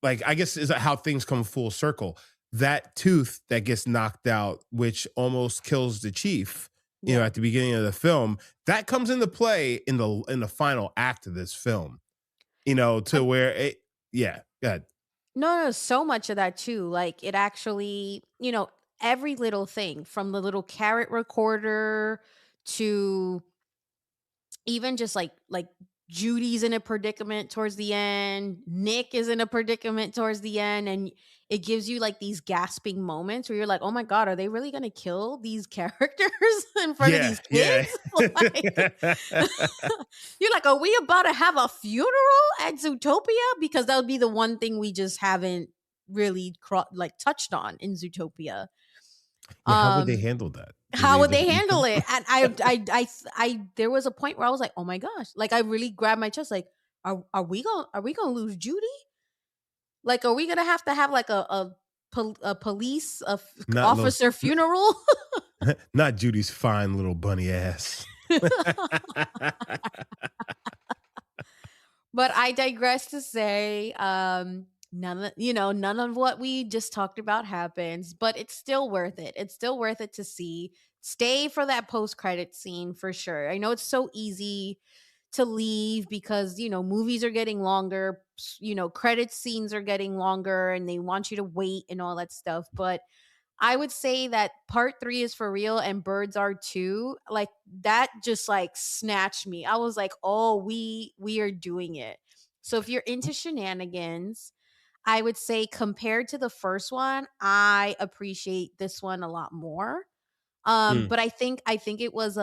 [SPEAKER 1] like I guess is how things come full circle. That tooth that gets knocked out, which almost kills the chief,
[SPEAKER 3] Yeah.
[SPEAKER 1] at the beginning of the film, that comes into play in the final act of this film. To
[SPEAKER 3] And
[SPEAKER 1] where it, yeah, good.
[SPEAKER 3] no, so much of that too. Like it actually, every little thing from the little carrot recorder to even just like Judy's in a predicament towards the end, Nick is in a predicament towards the end, and it gives you like these gasping moments where you're like, "Oh my god, are they really gonna kill these characters in front of
[SPEAKER 1] Yeah,
[SPEAKER 3] these
[SPEAKER 1] yeah.
[SPEAKER 3] kids?" Like, you're like, "Are we about to have a funeral at Zootopia?" Because that would be the one thing we just haven't really like touched on in Zootopia.
[SPEAKER 1] Yeah, how would they
[SPEAKER 3] Um,
[SPEAKER 1] handle that? Do
[SPEAKER 3] how
[SPEAKER 1] they
[SPEAKER 3] would
[SPEAKER 1] just
[SPEAKER 3] they
[SPEAKER 1] eat
[SPEAKER 3] handle
[SPEAKER 1] them?
[SPEAKER 3] it? And there was a point where I was like, "Oh my gosh!" Like I really grabbed my chest, like, are we gonna lose Judy? Like, are we gonna have to have like a police
[SPEAKER 1] Not those
[SPEAKER 3] officer funeral?
[SPEAKER 1] not Judy's fine little bunny ass.
[SPEAKER 3] But I digress to say, none of what we just talked about happens, but it's still worth it. It's still worth it to see. Stay for that post credit scene for sure. I know it's so easy to leave because movies are getting longer, credit scenes are getting longer, and they want you to wait and all that stuff. But I would say that part 3 is for real and birds are too. Like that just like snatched me. I was like, "Oh, we are doing it." So if you're into shenanigans, I would say compared to the first one, I appreciate this one a lot more.
[SPEAKER 1] Mm,
[SPEAKER 3] But I think it was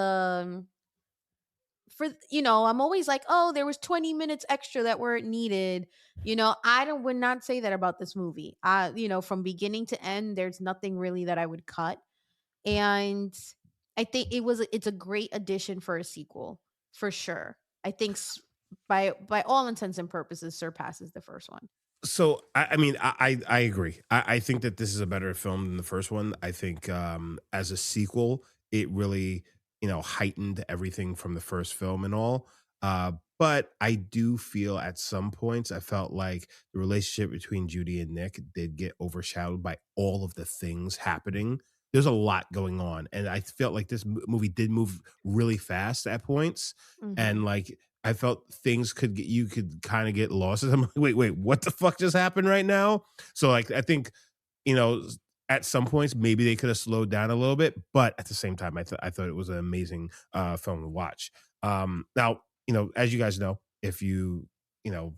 [SPEAKER 3] I'm always like, "Oh, there was 20 minutes extra that weren't needed." I don't would not say that about this movie. From beginning to end, there's nothing really that I would cut. And I think it's a great addition for a sequel, for sure. I think by all intents and purposes surpasses the first one.
[SPEAKER 1] So I mean I agree. I think that this is a better film than the first one. I think as a sequel, it really heightened everything from the first film and all. But I do feel at some points I felt like the relationship between Judy and Nick did get overshadowed by all of the things happening. There's a lot going on, and I felt like this movie did move really fast at points,
[SPEAKER 3] Mhm.
[SPEAKER 1] and like I felt things could get you could kind of get lost. I'm like, wait, what the fuck just happened right now? So like, I think you know, at some points maybe they could have slowed down a little bit, but at the same time, I thought it was an amazing film to watch. Now, as you guys know, if you know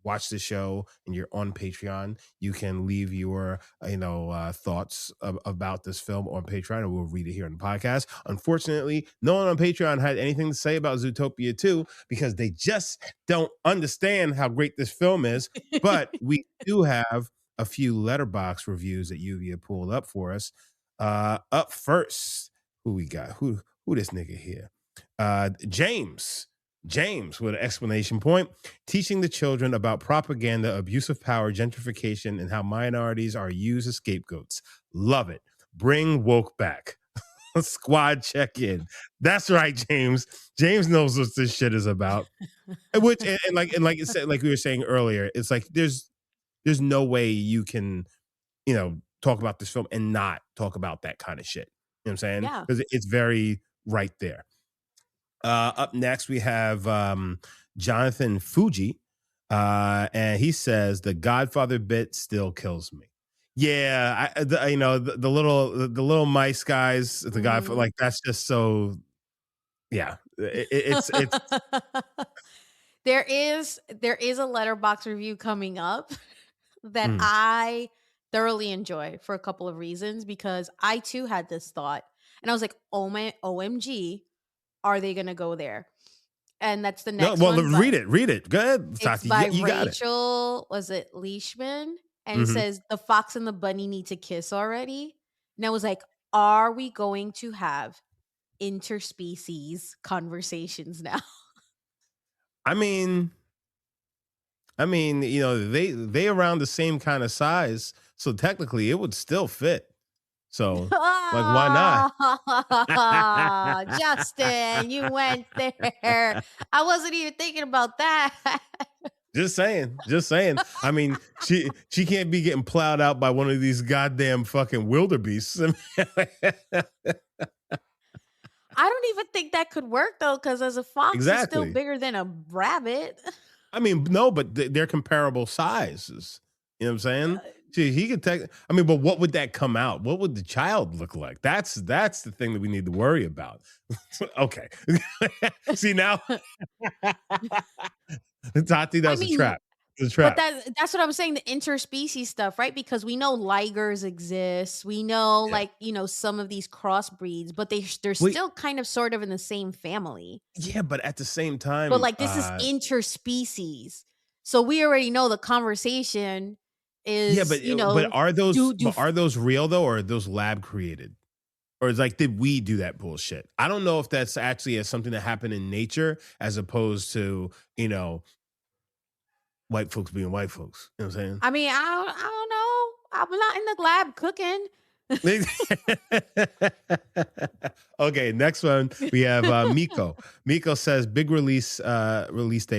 [SPEAKER 1] watch the show and you're on Patreon, you can leave your thoughts about this film on Patreon, and we'll read it here on the podcast. Unfortunately, no one on Patreon had anything to say about Zootopia 2 because they just don't understand how great this film is. But we do have a few letterbox reviews that Lluvia pulled up for us. Up first, who we got? Who this nigga here? James. James with an exclamation point, teaching the children about propaganda, abuse of power, gentrification, and how minorities are used as scapegoats. Love it. Bring woke back. Squad check in. That's right, James. James knows what this shit is about. And like it said, like we were saying earlier, it's like there's no way you can talk about this film and not talk about that kind of shit. You know what I'm saying?
[SPEAKER 3] Yeah.
[SPEAKER 1] Because it's very right there. Up next, we have Jonathan Fuji, and he says the Godfather bit still kills me. Yeah, the little mice guys, the Godfather,
[SPEAKER 3] Mhm.
[SPEAKER 1] like that's just so. Yeah, it's
[SPEAKER 3] There is a letterbox review coming up that
[SPEAKER 1] mm.
[SPEAKER 3] I thoroughly enjoy for a couple of reasons, because I too had this thought and I was like, "Oh my OMG, are they going to go there?" And that's the
[SPEAKER 1] No.
[SPEAKER 3] next
[SPEAKER 1] Well,
[SPEAKER 3] one, but
[SPEAKER 1] read it. Go ahead,
[SPEAKER 3] it's
[SPEAKER 1] Tati. You,
[SPEAKER 3] by
[SPEAKER 1] you got it.
[SPEAKER 3] Rachel, was it Leishman? And it
[SPEAKER 1] Hmm.
[SPEAKER 3] says, "The fox and the bunny need to kiss already." And I was like, "Are we going to have interspecies conversations now?"
[SPEAKER 1] I mean, they around the same kind of size, so technically it would still fit. So, like, why not?
[SPEAKER 3] Ah, Justin, you went there. I wasn't even thinking about that.
[SPEAKER 1] Just saying, just saying. I mean, she can't be getting plowed out by one of these goddamn fucking wildebeests.
[SPEAKER 3] I don't even think that could work though, because as a fox is still
[SPEAKER 1] Exactly.
[SPEAKER 3] bigger than a rabbit.
[SPEAKER 1] I mean, no, but they're comparable sizes. You know what I'm saying? He could take. I mean, but what would that come out? What would the child look like? That's the thing that we need to worry about. Okay. See now, Tati, that
[SPEAKER 3] I
[SPEAKER 1] was a
[SPEAKER 3] mean,
[SPEAKER 1] trap. It was a
[SPEAKER 3] but
[SPEAKER 1] trap.
[SPEAKER 3] that's what I'm saying, the interspecies stuff, right? Because we know ligers exist. We know,
[SPEAKER 1] Yeah.
[SPEAKER 3] like, some of these crossbreeds, but they're
[SPEAKER 1] Wait.
[SPEAKER 3] still kind of sort of in the same family.
[SPEAKER 1] Yeah, but at the same
[SPEAKER 3] But
[SPEAKER 1] time,
[SPEAKER 3] like this is interspecies. So we already know the conversation
[SPEAKER 1] yeah,
[SPEAKER 3] is,
[SPEAKER 1] but are those
[SPEAKER 3] do
[SPEAKER 1] real though, or are those lab created? Or it's like, did we do that bullshit? I don't know if that's actually something that happened in nature as opposed to, white folks being white folks. You know what I'm
[SPEAKER 3] I mean, I don't know. I'm not in the lab cooking.
[SPEAKER 1] saying? Okay, next one we have Miko. Miko says big release day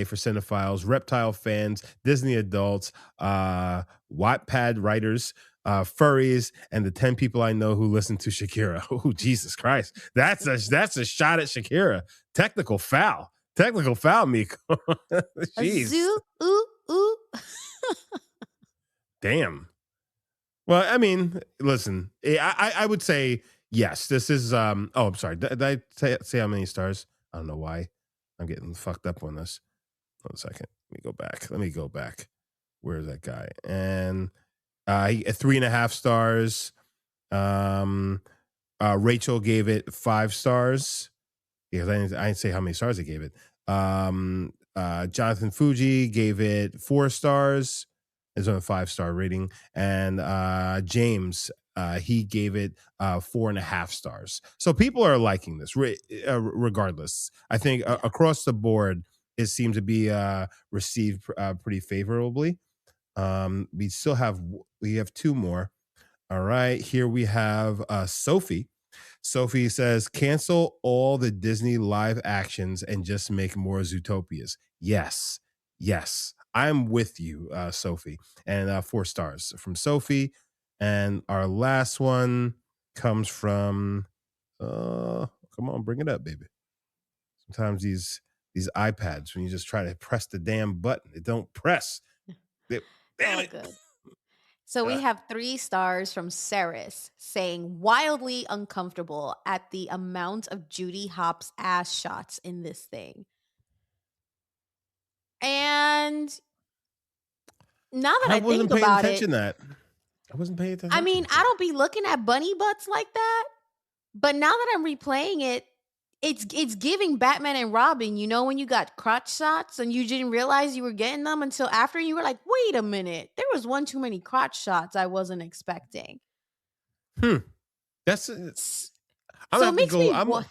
[SPEAKER 1] for cinephiles, reptile fans, Disney adults, Wattpad writers, furries, and the 10 people I know who listen to Shakira. Oh, Jesus Christ. That's a shot at Shakira. Technical foul, Miko.
[SPEAKER 3] A
[SPEAKER 1] Jeez.
[SPEAKER 3] zoo, ooh, ooh.
[SPEAKER 1] Damn. Well, I mean, listen, I would say yes. This is oh, I'm sorry. Did I say how many stars? I don't know why. I'm getting fucked up on this. One second. Let me go back. Where's that guy? And 3.5 stars. Rachel gave it 5 stars. because I didn't say how many stars I gave it. Jonathan Fuji gave it 4 stars. It's on a 5 star rating, and James he gave it 4.5 stars. So people are liking this, regardless. I think
[SPEAKER 3] Yeah.
[SPEAKER 1] across the board, it seemed to be received pretty favorably. We have two more. All right, here we have Sophie. Sophie says, cancel all the Disney live actions and just make more Zootopias. Yes, yes, I'm with you, Sophie. And 4 stars from Sophie. And our last one comes from, come on, bring it up, baby. Sometimes these iPads, when you just try to press the damn button, it don't press. They-
[SPEAKER 3] It's
[SPEAKER 1] Damn
[SPEAKER 3] all
[SPEAKER 1] it.
[SPEAKER 3] good. So we
[SPEAKER 1] Uh,
[SPEAKER 3] have 3 stars from Saris saying wildly uncomfortable at the amount of Judy Hopps ass shots in this thing. And now that
[SPEAKER 1] I
[SPEAKER 3] I
[SPEAKER 1] wasn't
[SPEAKER 3] think
[SPEAKER 1] paying
[SPEAKER 3] about it,
[SPEAKER 1] attention to that. I wasn't paying
[SPEAKER 3] I
[SPEAKER 1] attention
[SPEAKER 3] mean,
[SPEAKER 1] to
[SPEAKER 3] I
[SPEAKER 1] that.
[SPEAKER 3] don't be looking at bunny butts like that, but now that I'm replaying it, it's giving Batman and Robin, you know, when you got crotch shots and you didn't realize you were getting them until after you were like, "Wait a minute. There was one too many crotch shots I wasn't expecting."
[SPEAKER 1] Hmm. That's
[SPEAKER 3] S-
[SPEAKER 1] I'm gonna
[SPEAKER 3] So it
[SPEAKER 1] have to
[SPEAKER 3] makes
[SPEAKER 1] go.
[SPEAKER 3] me
[SPEAKER 1] I'm gonna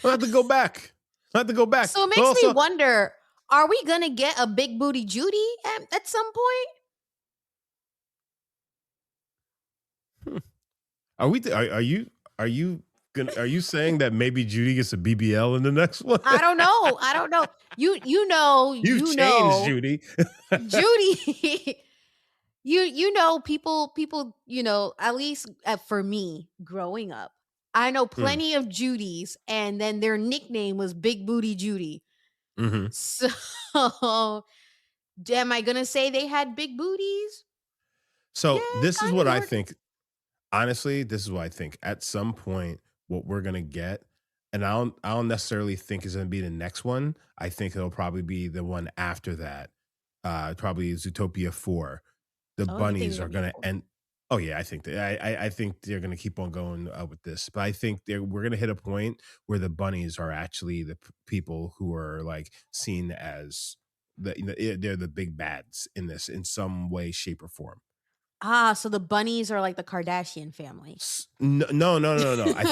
[SPEAKER 1] have to go back. I have to go back.
[SPEAKER 3] so it
[SPEAKER 1] But
[SPEAKER 3] makes me
[SPEAKER 1] also,
[SPEAKER 3] wonder, are we going to get a big booty Judy at some point?
[SPEAKER 1] hmm, are you are you saying that maybe Judy gets a BBL in the next one?
[SPEAKER 3] I don't know. I don't know.
[SPEAKER 1] You've
[SPEAKER 3] You
[SPEAKER 1] changed,
[SPEAKER 3] know,
[SPEAKER 1] Judy.
[SPEAKER 3] Judy. You know, people, at least for me growing up, I know
[SPEAKER 1] Hmm.
[SPEAKER 3] plenty of Judys, and then their nickname was Big Booty Judy.
[SPEAKER 1] Hmm.
[SPEAKER 3] So, am I gonna say they had big booties? Yeah,
[SPEAKER 1] So this is
[SPEAKER 3] kind
[SPEAKER 1] what
[SPEAKER 3] of,
[SPEAKER 1] I
[SPEAKER 3] sort of.
[SPEAKER 1] think. Honestly, this is what I think. At some point, what we're gonna get, and I don't necessarily think is gonna be the next one. I think it'll probably be the one after that. Probably Zootopia 4. The
[SPEAKER 3] Oh, you think
[SPEAKER 1] bunnies
[SPEAKER 3] there's
[SPEAKER 1] are
[SPEAKER 3] gonna be a
[SPEAKER 1] gonna
[SPEAKER 3] four?
[SPEAKER 1] end. Oh yeah, I think that I think they're gonna keep on going with this, but I think we're gonna hit a point where the bunnies are actually the people who are like seen as they're the big bads in this in some way, shape, or form.
[SPEAKER 3] Ah, so the bunnies are like the Kardashian family.
[SPEAKER 1] No, no, no, no. I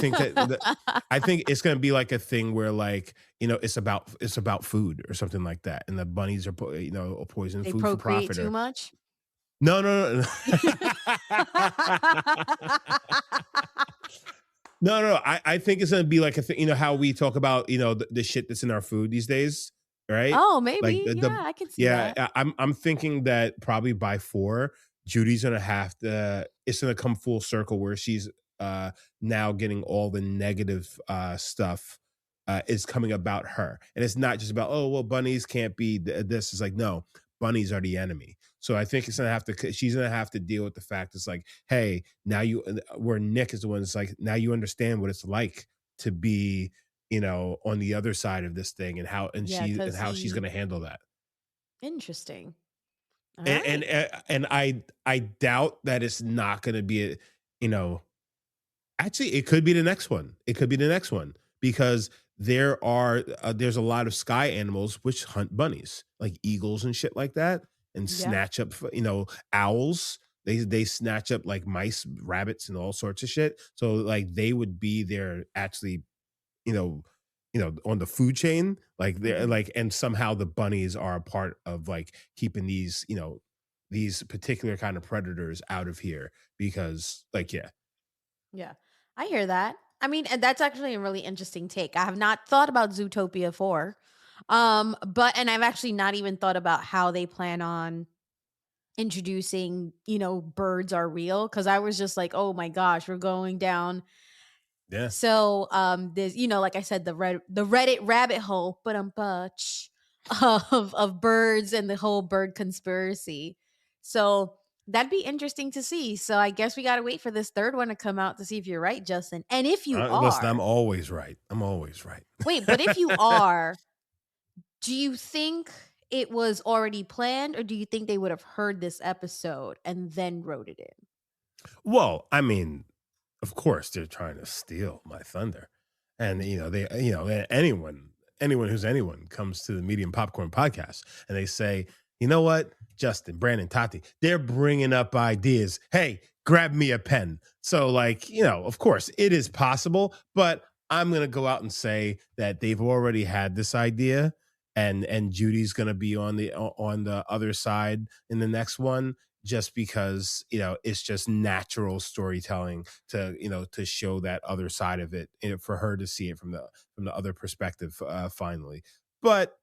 [SPEAKER 1] think it's gonna be like a thing where like it's about food or something like that, and the bunnies are poison
[SPEAKER 3] They
[SPEAKER 1] food for
[SPEAKER 3] procreate
[SPEAKER 1] profit
[SPEAKER 3] too
[SPEAKER 1] or
[SPEAKER 3] much?
[SPEAKER 1] no, no, no. No, no, no. I think it's gonna be like a thing. You know how we talk about the shit that's in our food these days, right?
[SPEAKER 3] Oh,
[SPEAKER 1] Like
[SPEAKER 3] maybe.
[SPEAKER 1] the
[SPEAKER 3] Yeah, I can see
[SPEAKER 1] yeah.
[SPEAKER 3] that.
[SPEAKER 1] I'm thinking that probably by 4, Judy's gonna have to. It's gonna come full circle where she's uh now getting all the negative stuff is coming about her, and it's not just about oh well bunnies can't be this. It's like no, bunnies are the enemy. So I think it's gonna have to. She's gonna have to deal with the fact it's like hey now where Nick is the one that's like now you understand what it's like to be on the other side of this thing and
[SPEAKER 3] Yeah, because
[SPEAKER 1] how she's going
[SPEAKER 3] he
[SPEAKER 1] to handle that
[SPEAKER 3] interesting. All
[SPEAKER 1] and
[SPEAKER 3] right.
[SPEAKER 1] and I doubt that it's not going to be a you know actually it could be the next one, it could be the next one because there's a lot of sky animals which hunt bunnies like eagles and shit like that and
[SPEAKER 3] Yeah.
[SPEAKER 1] snatch up owls. They snatch up like mice, rabbits, and all sorts of shit. So like they would be there actually, you know, on the food chain. Like they're
[SPEAKER 3] Mhm.
[SPEAKER 1] like, and somehow the bunnies are a part of like keeping these particular kind of predators out of here because like yeah.
[SPEAKER 3] Yeah. I hear that. I mean, and that's actually a really interesting take. I have not thought about Zootopia 4. But and I've actually not even thought about how they plan on introducing, birds are real, cuz I was just like, "Oh my gosh, we're going down."
[SPEAKER 1] Yeah.
[SPEAKER 3] So, there's, like I said, the Reddit rabbit hole, but butch of birds and the whole bird conspiracy. So that'd be interesting to see. So I guess we got to wait for this third one to come out to see if you're right, Justin. And if you
[SPEAKER 1] Listen, I'm
[SPEAKER 3] are,
[SPEAKER 1] always right. I'm always right.
[SPEAKER 3] wait, but if you are, do you think it was already planned, or do you think they would have heard this episode and then wrote it in?
[SPEAKER 1] Well, I mean, of course they're trying to steal my thunder. And anyone who's anyone comes to the Medium Popcorn podcast and they say, you know what, Justin, Brandon, Tati, they're bringing up ideas. Hey, grab me a pen. So, like, of course, it is possible, but I'm gonna go out and say that they've already had this idea, and Judy's gonna be on the other side in the next one, just because it's just natural storytelling to show that other side of it, for her to see it from the other perspective, finally. But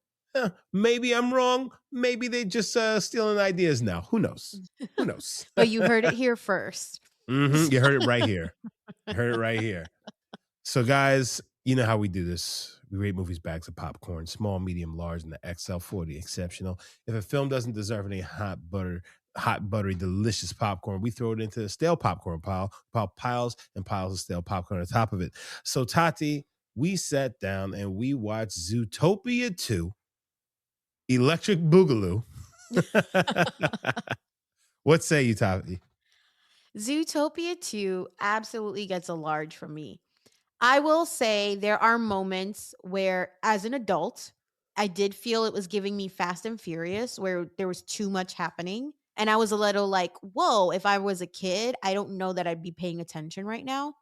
[SPEAKER 1] maybe I'm wrong. Maybe they just stealing ideas now. Who knows? Who knows?
[SPEAKER 3] But you heard it here first.
[SPEAKER 1] You heard it right here. You heard it right here. So, guys, you know how we do this. We rate movies bags of popcorn, small, medium, large, and the XL for the exceptional. If a film doesn't deserve any hot, buttery, delicious popcorn, we throw it into the stale popcorn pile piles and piles of stale popcorn on top of it. So, Tati, we sat down and we watched Zootopia 2, Electric Boogaloo. What say you, Tati?
[SPEAKER 3] Zootopia 2 absolutely gets a large from me. I will say there are moments where, as an adult, I did feel it was giving me Fast and Furious, where there was too much happening. And I was a little like, whoa, if I was a kid, I don't know that I'd be paying attention right now.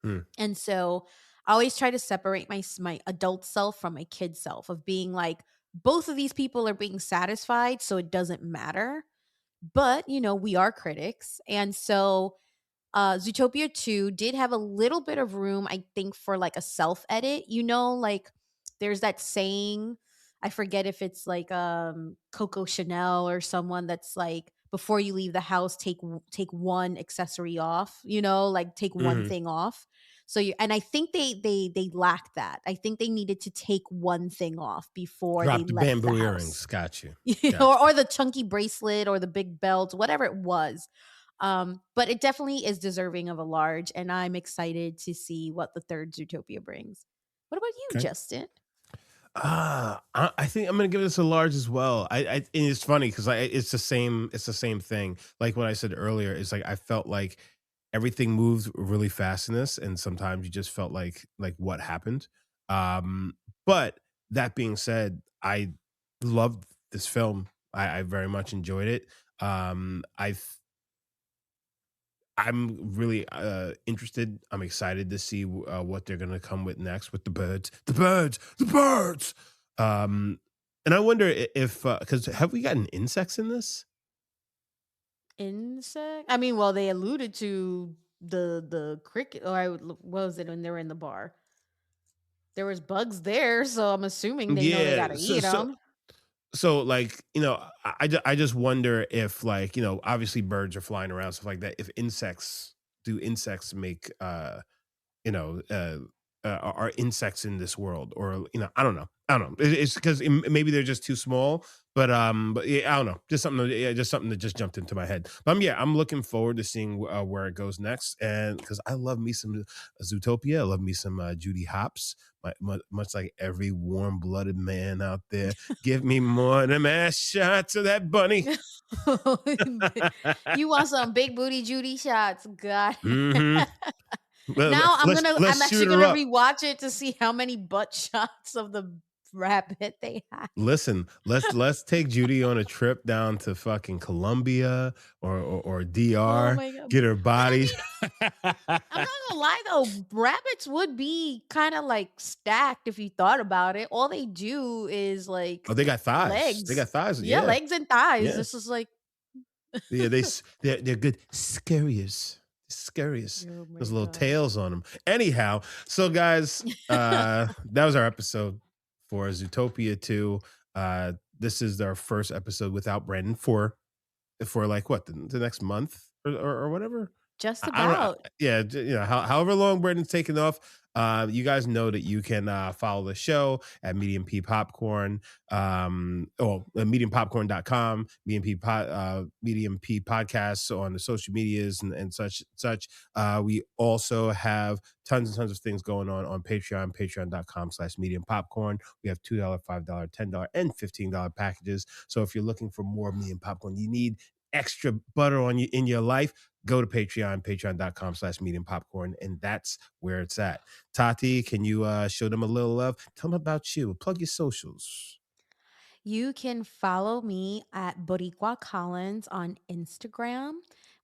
[SPEAKER 1] Hmm.
[SPEAKER 3] And so I always try to separate my adult self from my kid self, of being like, both of these people are being satisfied, so it doesn't matter. But, we are critics. And so Zootopia 2 did have a little bit of room, I think, for like a self edit. Like there's that saying, I forget if it's like Coco Chanel or someone that's like, before you leave the house, take one accessory off, like take one
[SPEAKER 1] Hmm.
[SPEAKER 3] thing off. So and I think they lacked that. I think they needed to take one thing off before they
[SPEAKER 1] Drop the
[SPEAKER 3] left the
[SPEAKER 1] bamboo
[SPEAKER 3] house.
[SPEAKER 1] earrings. Got you. Got
[SPEAKER 3] or the chunky bracelet or the big belt, whatever it was. But it definitely is deserving of a large, and I'm excited to see what the third Zootopia brings. What about you,
[SPEAKER 1] you.
[SPEAKER 3] Justin?
[SPEAKER 1] I think I'm gonna give this a large as well. And it's funny because it's the same thing. Like what I said earlier, is like I felt like everything moved really fast in this, and sometimes you just felt like what happened. But that being said, I loved this film. I very much enjoyed it. I'm really interested. I'm excited to see what they're going to come with next with the birds, the birds, the birds. Um, and I wonder if because have we gotten insects in this?
[SPEAKER 3] Insect? I mean, well, they alluded to the cricket, or what was it when they were in the bar? There was bugs there, so I'm assuming they know they
[SPEAKER 1] Yeah.
[SPEAKER 3] gotta
[SPEAKER 1] So
[SPEAKER 3] eat
[SPEAKER 1] so
[SPEAKER 3] them.
[SPEAKER 1] so like I just wonder if, like, obviously birds are flying around, stuff like that. If insects make you know, uh, are insects in this world, or I don't know. It's because maybe they're just too small, but yeah, I don't know. Just something that just jumped into my head. Yeah, I'm looking forward to seeing where it goes next, and because I love me some Zootopia, I love me some Judy Hopps, much like every warm-blooded man out there. Give me more of them ass shots of that bunny.
[SPEAKER 3] You want some big booty Judy shots? God.
[SPEAKER 1] Hmm.
[SPEAKER 3] Now
[SPEAKER 1] Let's
[SPEAKER 3] I'm actually
[SPEAKER 1] shoot her
[SPEAKER 3] gonna
[SPEAKER 1] up.
[SPEAKER 3] rewatch it to see how many butt shots of the rabbit they had.
[SPEAKER 1] Listen, let's take Judy on a trip down to fucking Colombia or
[SPEAKER 3] Oh
[SPEAKER 1] DR.
[SPEAKER 3] my god.
[SPEAKER 1] Get her
[SPEAKER 3] But I
[SPEAKER 1] body.
[SPEAKER 3] mean, I'm not gonna lie though, rabbits would be kind of like stacked if you thought about it. All they do is like
[SPEAKER 1] Oh, they got thighs. They
[SPEAKER 3] legs.
[SPEAKER 1] got thighs.
[SPEAKER 3] Yeah,
[SPEAKER 1] Yeah,
[SPEAKER 3] legs and thighs.
[SPEAKER 1] yeah,
[SPEAKER 3] This is like
[SPEAKER 1] yeah. They're good scariest. Scariest.
[SPEAKER 3] oh my
[SPEAKER 1] Those little
[SPEAKER 3] god.
[SPEAKER 1] tails on them. Anyhow, so guys, that was our episode for Zootopia 2. This is our first episode without Brandon for like what, the next month or whatever.
[SPEAKER 3] Just
[SPEAKER 1] I don't know.
[SPEAKER 3] about.
[SPEAKER 1] Yeah, however long Brandon's taking off. You guys know that you can follow the show at Medium P Popcorn, mediumpopcorn.com, Medium P podcasts on the social medias and such. We also have tons and tons of things going on Patreon, patreon.com/medium popcorn. We have $2, $5, $10, and $15 packages. So if you're looking for more medium popcorn, you need extra butter in your life, go to Patreon, patreon.com/medium popcorn, and that's where it's at. Tati, can you show them a little love? Tell them about you. Plug your socials.
[SPEAKER 3] You can follow me at Boricua Collins on Instagram.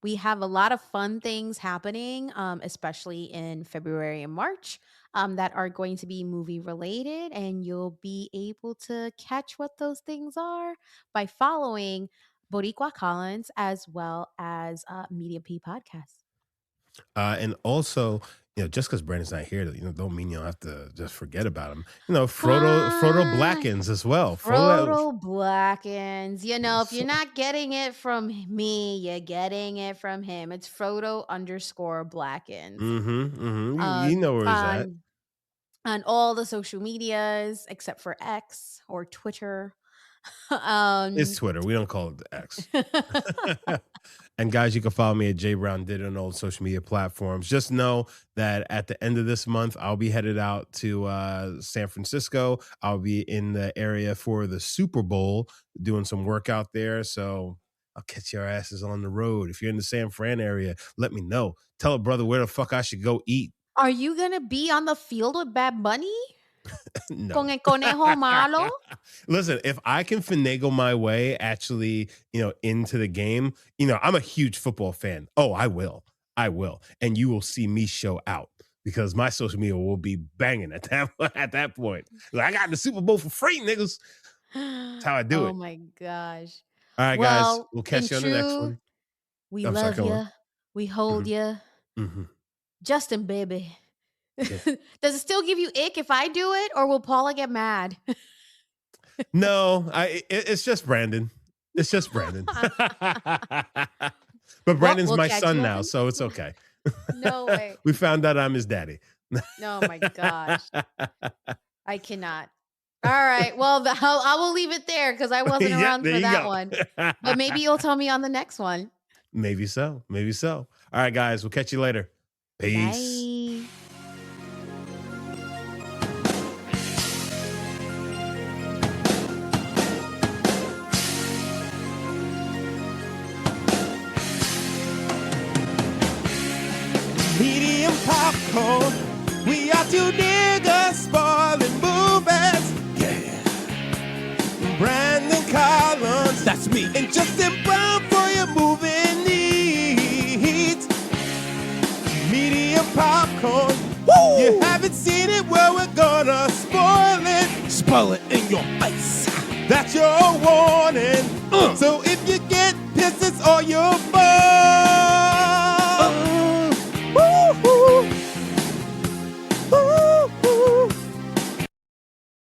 [SPEAKER 3] We have a lot of fun things happening, especially in February and March, that are going to be movie related. And you'll be able to catch what those things are by following Boricua Collins as well as Media P Podcast.
[SPEAKER 1] And also, just because Brandon's not here, don't mean you don't have to just forget about him. Frodo
[SPEAKER 3] Fine.
[SPEAKER 1] Blackens as well.
[SPEAKER 3] Frodo Blackens. If you're
[SPEAKER 1] So,
[SPEAKER 3] not getting it from me, you're getting it from him. It's Frodo underscore Blackens.
[SPEAKER 1] you know where he's at.
[SPEAKER 3] On all the social medias except for X or Twitter.
[SPEAKER 1] It's
[SPEAKER 3] um
[SPEAKER 1] Twitter. We don't call it the X. And guys, you can follow me at J Brown Did on all social media platforms. Just know that at the end of this month, I'll be headed out to San Francisco. I'll be in the area for the Super Bowl, doing some work out there. So I'll catch your asses on the road. If you're in the San Fran area, let me know. Tell a brother where the fuck I should go eat.
[SPEAKER 3] Are you gonna be on the field with Bad Bunny? Con
[SPEAKER 1] No.
[SPEAKER 3] el conejo malo?
[SPEAKER 1] Listen, if I can finagle my way actually, into the game, I'm a huge football fan. Oh, I will. I will. And you will see me show out because my social media will be banging at that point. Like, I got the Super Bowl for free, niggas. That's how I do
[SPEAKER 3] Oh
[SPEAKER 1] it.
[SPEAKER 3] my gosh.
[SPEAKER 1] All right, guys.
[SPEAKER 3] Well,
[SPEAKER 1] We'll
[SPEAKER 3] in
[SPEAKER 1] catch you on the next
[SPEAKER 3] true,
[SPEAKER 1] one.
[SPEAKER 3] we
[SPEAKER 1] I'm sorry,
[SPEAKER 3] love
[SPEAKER 1] go on.
[SPEAKER 3] you. We hold you.
[SPEAKER 1] Hmm.
[SPEAKER 3] Justin, baby.
[SPEAKER 1] Yeah.
[SPEAKER 3] Does it still give you ick if I do it, or will Paula get mad?
[SPEAKER 1] No, it's just Brandon. It's just Brandon. But
[SPEAKER 3] Well,
[SPEAKER 1] Brandon's
[SPEAKER 3] we'll
[SPEAKER 1] my
[SPEAKER 3] catch
[SPEAKER 1] son
[SPEAKER 3] you on
[SPEAKER 1] now,
[SPEAKER 3] the
[SPEAKER 1] so
[SPEAKER 3] next
[SPEAKER 1] it's
[SPEAKER 3] one.
[SPEAKER 1] okay.
[SPEAKER 3] No way.
[SPEAKER 1] We found out I'm his daddy.
[SPEAKER 3] Oh my gosh. I cannot. All right. Well, I will leave it there because I wasn't
[SPEAKER 1] Yeah,
[SPEAKER 3] around
[SPEAKER 1] there
[SPEAKER 3] for
[SPEAKER 1] you
[SPEAKER 3] that
[SPEAKER 1] go.
[SPEAKER 3] one. But maybe you'll tell me on the next one.
[SPEAKER 1] Maybe so. Maybe so. All right, guys. We'll catch you later. Peace.
[SPEAKER 3] Bye.
[SPEAKER 2] Medium popcorn. We are two niggas spoiling movies. Yeah. Brandon Collins. That's me. And Justin Brown for your movie needs. Medium popcorn. Woo! You haven't seen it, well, we're gonna spoil it. Spoil it in your face. That's your warning. So if you get pissed, it's all your fault.